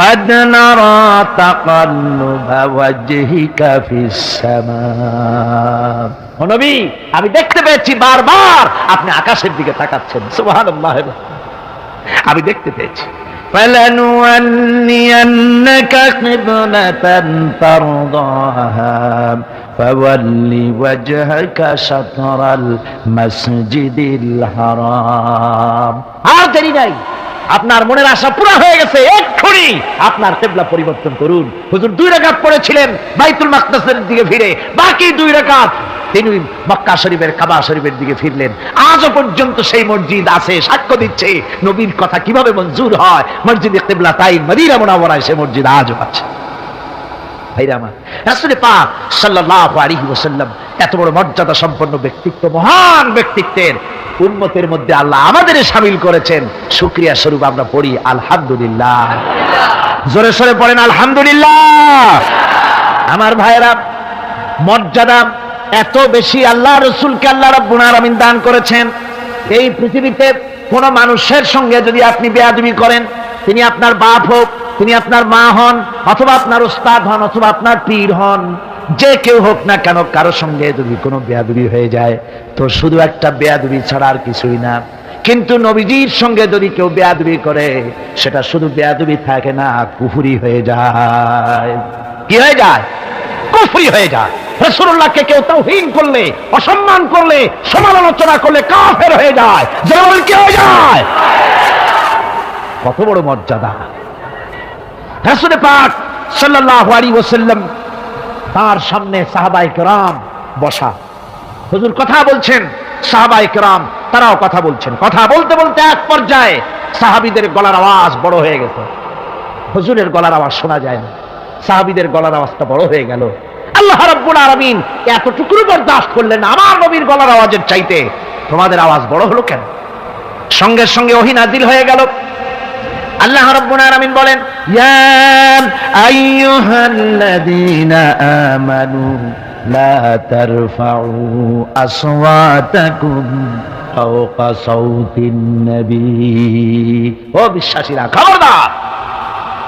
قد نرى تقلب وجهك في السماء। ও নবী, আমি দেখতে পেয়েছি বারবার আপনি আকাশের দিকে তাকাচ্ছেন। সুবহানাল্লাহ, আমি দেখতে পেয়েছি। فلنولينك قبلة ترضاها فول وجهك شطر المسجد الحرام। আর দেরি নাই, আপনার মনের আশা পুরো হয়ে গেছে, এক্ষুনি আপনার কিবলা পরিবর্তন করুন। হুজুর 2 রাকাত পড়েছিলেন বাইতুল মাকদাসের দিকে ফিরে, বাকি 2 রাকাত তিনি মক্কা শরীফের কাবা শরীফের দিকে ফিরলেন। আজও পর্যন্ত সেই মসজিদ আছে, সাক্ষ্য দিচ্ছে নবীর কথা কিভাবে মঞ্জুর হয়। মসজিদে কিবলাতাইন মদিনা মুনাওয়ারায় সেই মসজিদ আজও আছে। ভাইরা আমার, রাসূল পাক সাল্লাল্লাহু আলাইহি ওয়াসাল্লাম এত বড় মর্যাদা সম্পন্ন ব্যক্তিত্ব, মহান ব্যক্তিত্বের উম্মতের মধ্যে আল্লাহ আমাদের শামিল করেছেন। শুকরিয়া স্বরূপ আমরা পড়ি আলহামদুলিল্লাহ। জোরে সোরে পড়েন আলহামদুলিল্লাহ। আমার ভাইরা, মর্যাদা এত বেশি আল্লাহ রাসূলকে আল্লাহ রাব্বুল আলামিন দান করেছেন। এই পৃথিবীতে কোন মানুষের সঙ্গে যদি আপনি বেয়াদবি করেন, তিনি আপনার বাপ হোক, তিনি আপনার মা হন, অথবা আপনার উস্তাদ হন, অথবা আপনার পীর হন, যে কেউ হোক না কেন, কারো সঙ্গে যদি কোনো বেয়াদবি হয়ে যায় তো শুধু একটা বেয়াদবি ছাড়া আর কিছুই না। কিন্তু নবীজির সঙ্গে যদি কেউ বেয়াদবি করে সেটা শুধু বেয়াদবি থাকে না, কুফরি হয়ে যায়। কি হয়ে যায়? কুফরি হয়ে যায়। রাসূলুল্লাহকে কেউ তাওহীন করলে, অসম্মান করলে, সমালোচনা করলে কাফের হয়ে যায়। যেমন কি হয়ে যায়? কত বড় মর্যাদা! রাসূল পাক সাল্লাল্লাহু আলাইহি ওয়াসাল্লাম, তার সামনে সাহাবায়ে কেরাম বসা। হুজুর কথা বলছেন, সাহাবায়ে কেরাম তারাও কথা বলছেন। কথা বলতে বলতে এক পর্যায়ে সাহাবীদের গলার আওয়াজ বড় হয়ে গেছে। হুজুরের গলার আওয়াজ শোনা যায় না, সাহাবীদের গলার আওয়াজটা বড় হয়ে গেল। আল্লাহ রাব্বুল আলামিন এতটুকু বরদাস্ত করলেন, আমার নবীর গলার আওয়াজের চাইতে তোমাদের আওয়াজ বড় হলো কেন? সঙ্গে সঙ্গে ওহী নাযিল হয়ে গেল। আল্লাহ রাব্বুল আলামিন বলেন, ইয়া আইয়ুহাল্লাযীনা আমানু লা তারফাউ আসওয়াতাকুম ফাওকা সাউতিন নবী। ও বিশ্বাসীরা, খবরদার,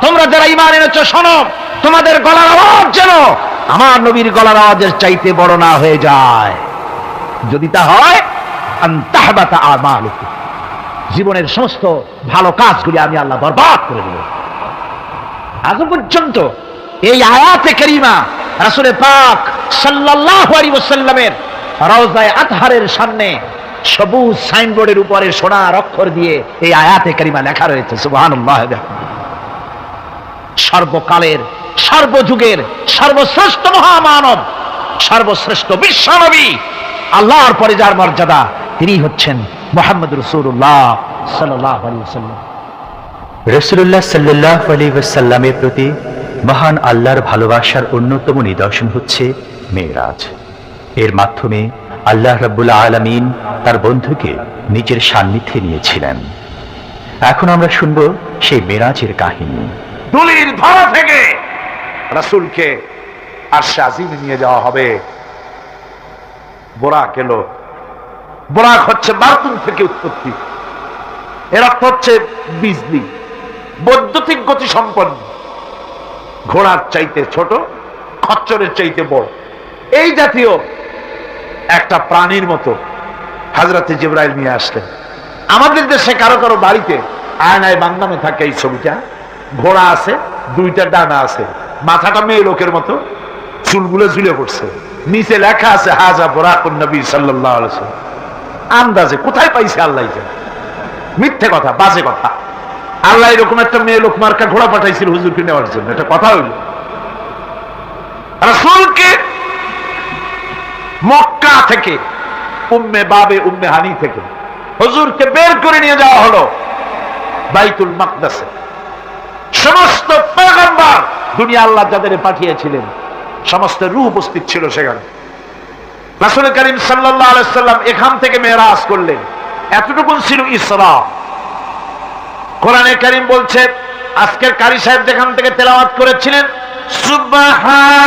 তোমরা যারা ঈমান এনেছো শোনো, তোমাদের গলার আওয়াজ যেন আমার নবীর গলার আওয়াজের চাইতে বড় না হয়ে যায়। যদি তা হয়, আনতাহবাতা আমালুকুম, জীবনের সমস্ত ভালো কাজগুলি আমি আল্লাহ বরবাদ করে দেব। আজ পর্যন্ত এই আয়াতে কারিমা রাসূল পাক সাল্লাল্লাহু আলাইহি ওয়াসাল্লামের রওজায়ে আতহারের সামনে সবুজ সাইনবোর্ডের উপরে সোনার অক্ষর দিয়ে এই আয়াতে কারিমা লেখা রয়েছে। সুবহানাল্লাহ। সর্বকালের, সর্বযুগের সর্বশ্রেষ্ঠ মহামানব, সর্বশ্রেষ্ঠ বিশ্বনবী, আল্লাহর পরে যার মর্যাদা, তিনি হচ্ছেন মুহাম্মদ রাসূলুল্লাহ সাল্লাল্লাহু আলাইহি ওয়াসাল্লাম। রাসূলুল্লাহ সাল্লাল্লাহু আলাইহি ওয়াসাল্লামের প্রতি মহান আল্লাহর ভালোবাসার অন্যতম নিদর্শন হচ্ছে মেরাজ। এর মাধ্যমে আল্লাহ রাব্বুল আলামিন তার বন্ধুকে নিজের সান্নিধ্যে নিয়েছিলেন। এখন আমরা শুনব সেই মেরাজের কাহিনী। দুলির ধরা থেকে রাসূলকে আরশে আজিমে নিয়ে যাওয়া হবে। বোরাক এলো। বোরাক হচ্ছে বারতুন থেকে উৎপত্তি। এর অর্থ হচ্ছে বিজলি, বৈদ্যুতিক গতি সম্পন্ন, ঘোড়ার চাইতে ছোট, খচ্চরের চাইতে বড়, এই জাতীয় একটা প্রাণীর মতো হযরতে জিবরাইল নিয়ে আসলেন। আমাদের দেশে কারো কারো বাড়িতে আয়নায় বান্ধানো থাকে এই ছবিটা। ঘোড়া আছে, দুইটা ডানা আছে, মাথাটা মেয়ে লোকের মতো, চুলগুলো ঝুলে পড়ছে, নিচে লেখা আছে হাজা বুরাকুন নবী সাল্লাল্লাহু আলাইহি ওয়াসাল্লাম। আন্দাজে কোথায় পাইছে আল্লাহ জানে, মিথ্যে কথা, বাজে কথা। আল্লাহ এরকম একটা মেয়ে লোক মার্কা ঘোড়া পাঠাইছিল হুজুরকে নেওয়ার জন্য, এটা কথা হইল? রাসূলকে মক্কা থেকে, উম্মে বাবে উম্মে হানি থেকে হুজুরকে বের করে নিয়ে যাওয়া হলো বাইতুল মাকদাসে। সমস্ত পয়গম্বর, দুনিয়া আল্লাহ যাদের পাঠিয়েছিলেন, সমস্ত রূহ উপস্থিত ছিল সেখানে। রাসূল করিম সাল্লাল্লাহু আলাইহি ওয়াসাল্লাম এখান থেকে মেরাজ করলেন। এতটুকু ছিল ইসরা। কোরআনে কারীম বলছে, আজকের কারি সাহেব যেখান থেকে তেলাওয়াত করেছিলেন,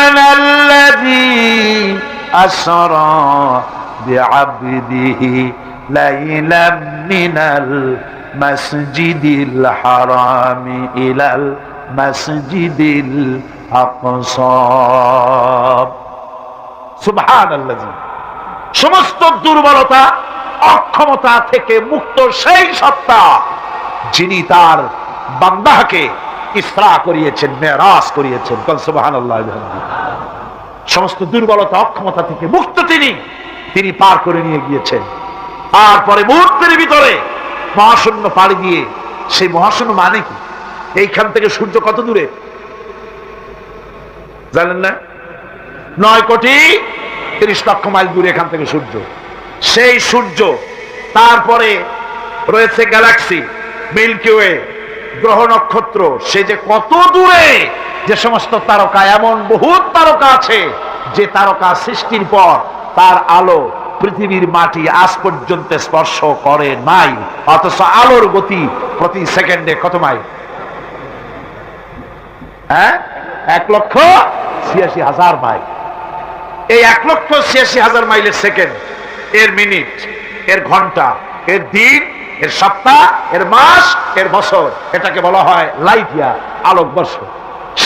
সুবহানাল্লাযী আসরা বিআবদিহি লাইলাম মিনাল মাসজিদিল হারামি ইলাল মাসজিদিল আকসা। সুবহানাল্লাযী, সমস্ত দুর্বলতা, অক্ষমতা থেকে মুক্ত সেই সত্তা যিনি তার বান্দাকে ইসরা করিয়েছেন, মেরাজ করিয়েছেন। সুবহানাল্লাহ। সমস্ত দুর্বলতা, অক্ষমতা থেকে মুক্ত তিনি পার করে নিয়ে গিয়েছেন। তারপরে মুহূর্তের ভিতরে মহাশূন্য পাড়ি দিয়ে, সেই মহাশূন্য মানে কি? এইখান থেকে সূর্য কত দূরে জানেন না? 9,30,00,000 মাইল দূরে এখান থেকে সূর্য। সেই সূর্য, তারপরে রয়েছে গ্যালাক্সি, মিল্কি ওয়ে, গ্রহ নক্ষত্র, সে যে কত দূরে, যে সমস্ত তারকা, এমন বহুত তারকা আছে যে তারকা সৃষ্টির পর তার আলো পৃথিবীর মাটি আজ পর্যন্ত স্পর্শ করে নাই, অথচ আলোর গতি প্রতি সেকেন্ডে কত মাইল? 1,86,000 মাইল। এই 1,86,000 মাইলের সেকেন্ড, এর মিনিট, এর ঘন্টা, এর দিন, এর সপ্তাহ, এর মাস, এর বছর, এটাকে বলা হয় লাইট ইয়ার, আলোকবর্ষ।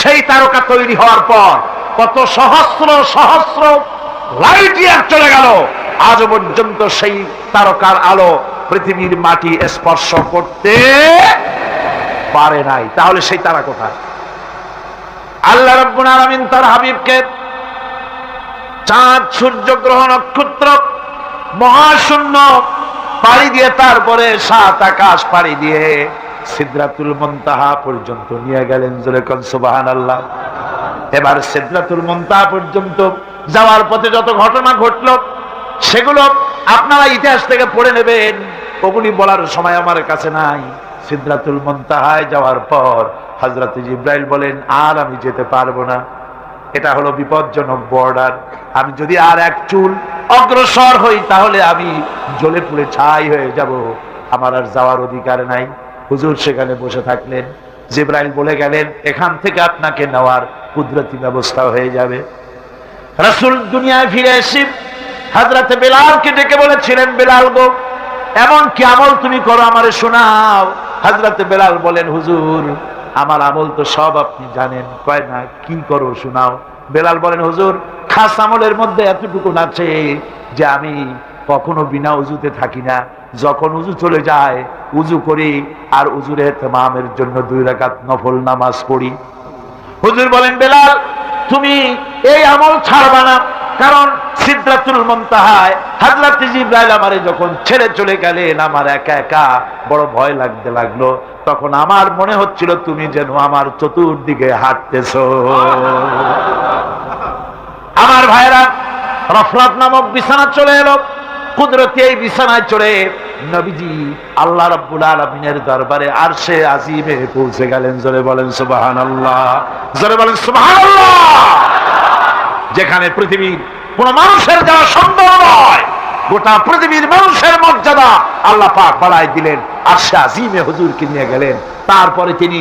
সেই তারকা তৈরি হওয়ার পর কত সহস্র সহস্র লাইট ইয়ার চলে গেল, আজ পর্যন্ত সেই তারকার আলো পৃথিবীর মাটি স্পর্শ করতে পারে নাই। তাহলে সেই তারা কোথায়? আল্লাহ রাব্বুল আলামিন তার হাবিবকে চাঁদ, সূর্য, গ্রহ, নক্ষত্র, মহাশূন্য পাড়ি দিয়ে, তারপরে 7 আকাশ পাড়ি দিয়ে সিদরাতুল মুনতাহা পর্যন্ত নিয়ে গেলেন। জোরে কোন সুবহানাল্লাহ। এবার সিদরাতুল মুনতাহা পর্যন্ত যাওয়ার পথে যত ঘটনা ঘটলো সেগুলো আপনারা ইতিহাস থেকে পড়ে নেবেন, ওগুলি বলার সময় আমার কাছে নাই। সিদরাতুল মুনতাহায় যাওয়ার পর হযরত জিবরাইল বলেন, আর আমি যেতে পারবো না, এটা হলো বিপজ্জনক বর্ডার, আমি যদি আর এক চুল অগ্রসর হই তাহলে আমি জ্বলে পুড়ে ছাই হয়ে যাব, আমার আর যাওয়ার অধিকার নাই। হুজুর সেখানে বসে থাকলেন। জিবরাইল বলে গেলেন, এখান থেকে আপনাকে নেওয়ার কুদরতি ব্যবস্থা হয়ে যাবে। রাসূল দুনিয়ায় ফিরে এসে হযরত বেলালকে ডেকে বলেছিলেন, বেলাল গো, এমন কি আমল তুমি করো আমারে শোনাও। হযরত বেলাল বলেন, হুজুর আমার আমল তো সব আপনি জানেন। কয় না, কি করো শোনাও। বেলাল বলেন, হুজুর খাস আমলের মধ্যে এতটুকু আছে যে আমি কখনো বিনা উজুতে থাকি না, যখন উজু চলে যায় উজু করি আর উজুর ইহতিমামের জন্য 2 রাকাত নফল নামাজ পড়ি। হুজুর বলেন, বেলাল তুমি এই আমল ছাড়বা না, কারণ সিদরাতুল মুনতাহায় হযরত জিবরাইল আমারে যখন ছেড়ে চলে গেলেন আমার একা একা বড় ভয় লাগতে লাগলো। তখন আমার মনে হচ্ছিল তুমি যেন আমার চতুর্দিকে হাঁটতেছো। আমার ভাইরা, রফরাত নামক বিছানা চলে এলো। কুদরতি এই বিছানায় চড়ে নবীজি আল্লাহ রাব্বুল আলামিনের দরবারে আরশে আজিমে পৌঁছে গেলেন। জোরে বলেন সুবহানাল্লাহ, জোরে বলেন সুবহানাল্লাহ। যেখানে পৃথিবীর কোন মানুষের যাওয়া সম্ভব নয়, গোটা পৃথিবীর মানুষের মর্যাদা আল্লাহ পাক বাড়ায় দিলেন, আরশে আজিমে হুজুরকে নিয়ে গেলেন। তারপরে তিনি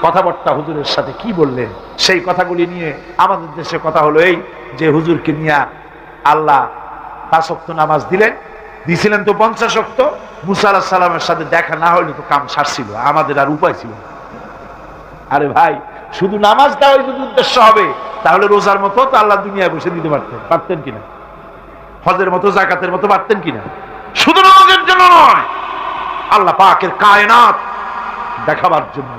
কথাবার্তা হুজুরের সাথে কি বললেন সেই কথাগুলি নিয়ে আমাদের দেশে কথা হলো এই যে হুজুরকে নিয়ে আল্লাহ 5 ওয়াক্ত নামাজ দিয়েছিলেন তো 50 ওয়াক্ত। মুসা আলাইহিস সালামের সাথে দেখা না হলে তো কাম সারছিল, আমাদের আর উপায় ছিল না। আরে ভাই, শুধু নামাজ দেওয়াই যদি উদ্দেশ্য হবে তাহলে রোজার মতো তো আল্লাহ দুনিয়ায় বসে দিতে পারতেন কিনা, হজের মতো যাকাতের মতো পারতেন কিনা। শুধু নামাজের জন্য নয়, আল্লাহ পাকের কায়নাত দেখাবার জন্য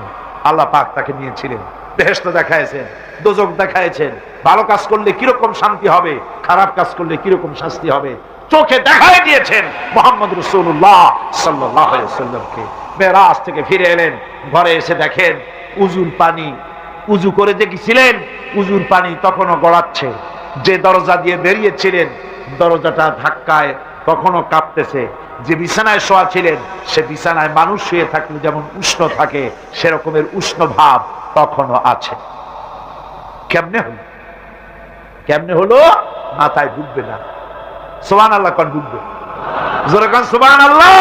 আল্লাহ পাক তাকে নিয়েছিলেন। বেহেশত দেখাইছেন, দোজখ দেখাইছেন, ভালো কাজ করলে কিরকম শান্তি হবে, খারাপ কাজ করলে কিরকম শাস্তি হবে চোখে দেখাই দিয়েছেন মুহাম্মদ রাসূলুল্লাহ সাল্লাল্লাহু আলাইহি ওয়াসাল্লামকে। মেরাজ থেকে ফিরে এলেন, ঘরে এসে দেখেন উজুর পানি, উজু করে যে গেছিলেন উজুর পানি তখনও গড়াচ্ছে। যে দরজা দিয়ে বেরিয়েছিলেন দরজাটা ধাক্কায় তখনও কাঁপতেছে। যে বিছানায় শোয়া ছিলেন সে বিছানায় মানুষ শুয়ে থাকলে যেমন উষ্ণ থাকে সেরকমের উষ্ণ ভাব তখনও আছে। কেমনে হলো? কেমনে হলো? মাথায় ঢুকবে না। সুবহানাল্লাহ কোন ঢুকবে? জোরে কোন সুবহানাল্লাহ।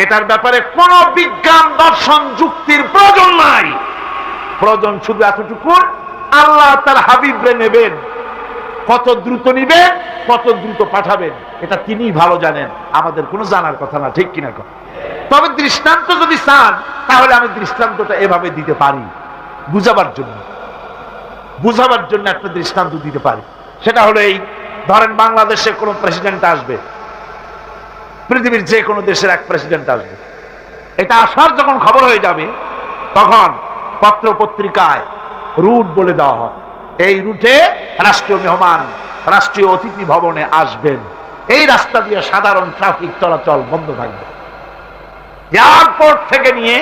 এটার ব্যাপারে কোন বিজ্ঞান দর্শন যুক্তির প্রয়োজন নাই। প্রয়োজন শুধু এতটুকু, আল্লাহ তার হাবিবরে নেবেন, কত দ্রুত নিবেন, কত দ্রুত পাঠাবেন এটা তিনিই ভালো জানেন, আমাদের কোনো জানার কথা না, ঠিক কিনা? তবে দৃষ্টান্ত যদি চান তাহলে আমি দৃষ্টান্তটা এভাবে দিতে পারি, বুঝাবার জন্য একটা দৃষ্টান্ত দিতে পারি। সেটা হলো এই, ধরেন বাংলাদেশে কোন প্রেসিডেন্ট আসবে, পৃথিবীর যে কোনো দেশের এক প্রেসিডেন্ট আসবে, এটা আসার যখন খবর হয়ে যাবে তখন পত্র পত্রিকায় রুট বলে দেওয়া হয়, এই রুটে রাষ্ট্রীয় মেহমান রাষ্ট্রীয় অতিথি ভবনে আসবেন, এই রাস্তা দিয়ে সাধারণ ট্রাফিক চলাচল বন্ধ থাকবে। এয়ারপোর্ট থেকে নিয়ে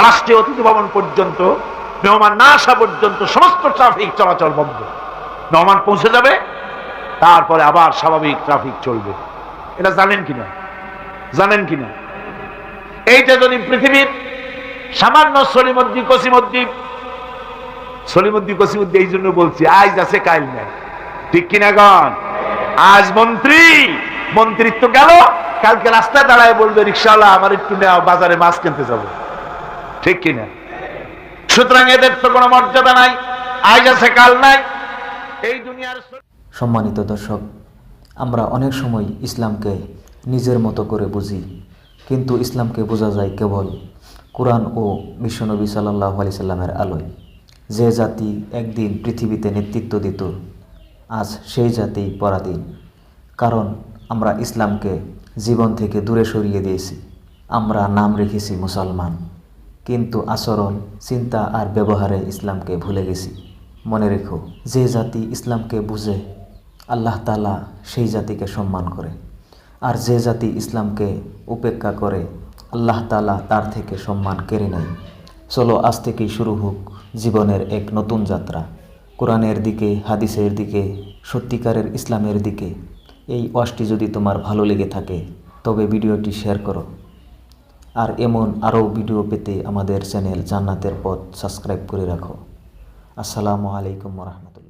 রাষ্ট্রীয় অতিথি ভবন পর্যন্ত মেহমান না আসা পর্যন্ত সমস্ত ট্রাফিক চলাচল বন্ধ। মেহমান পৌঁছে যাবে, তারপরে আবার স্বাভাবিক ট্রাফিক চলবে। এটা জানেন কিনা? জানেন কিনা? এইটা যদি পৃথিবীর সামান্য সলিমুদ্দিন কসিমুদ্দিন এই জন্য বলছি, আজ আছে কাল নাই, ঠিক কিনা গণ? আজ মন্ত্রিত্ব গেল, কালকে রাস্তায় দাঁড়ায় বলবে রিকশাওয়ালা আমার একটু নেওয়া, বাজারে মাছ কিনতে যাবো, ঠিক কিনা? সুতরাং এদের তো কোনো মর্যাদা নাই, আজ আছে কাল নাই। এই দুনিয়ার সম্মানিত দর্শক, আমরা অনেক সময় ইসলামকে নিজের মতো করে বুঝি, কিন্তু ইসলামকে বোঝা যায় কেবল কোরআন ও বিশ্বনবী সাল্লাল্লাহু আলাইহি সাল্লামের আলোয়। যে জাতি একদিন পৃথিবীতে নেতৃত্ব দিত, আজ সেই জাতি পরাধীন। কারণ আমরা ইসলামকে জীবন থেকে দূরে সরিয়ে দিয়েছি। আমরা নাম রেখেছি মুসলমান, কিন্তু আচরণ, চিন্তা আর ব্যবহারে ইসলামকে ভুলে গেছি। মনে রেখো, যে জাতি ইসলামকে বুঝে আল্লাহ তাআলা সেই জাতিকে সম্মান করে, আর যে জাতি ইসলামকে উপেক্ষা করে আল্লাহ তাআলা তার থেকে সম্মান কেড়ে নেয়। চলো আজ থেকেই শুরু হোক জীবনের এক নতুন যাত্রা। কোরআনের দিকে, হাদিসের দিকে, সত্যিকারের ইসলামের দিকে এই ওয়াজটি যদি তোমার ভালো লেগে থাকে তবে ভিডিওটি শেয়ার করো। আর এমন আরও ভিডিও পেতে আমাদের চ্যানেল জান্নাতের পথ সাবস্ক্রাইব করে রাখো। আসসালামু আলাইকুম ওয়া রাহমাতুল্লাহ।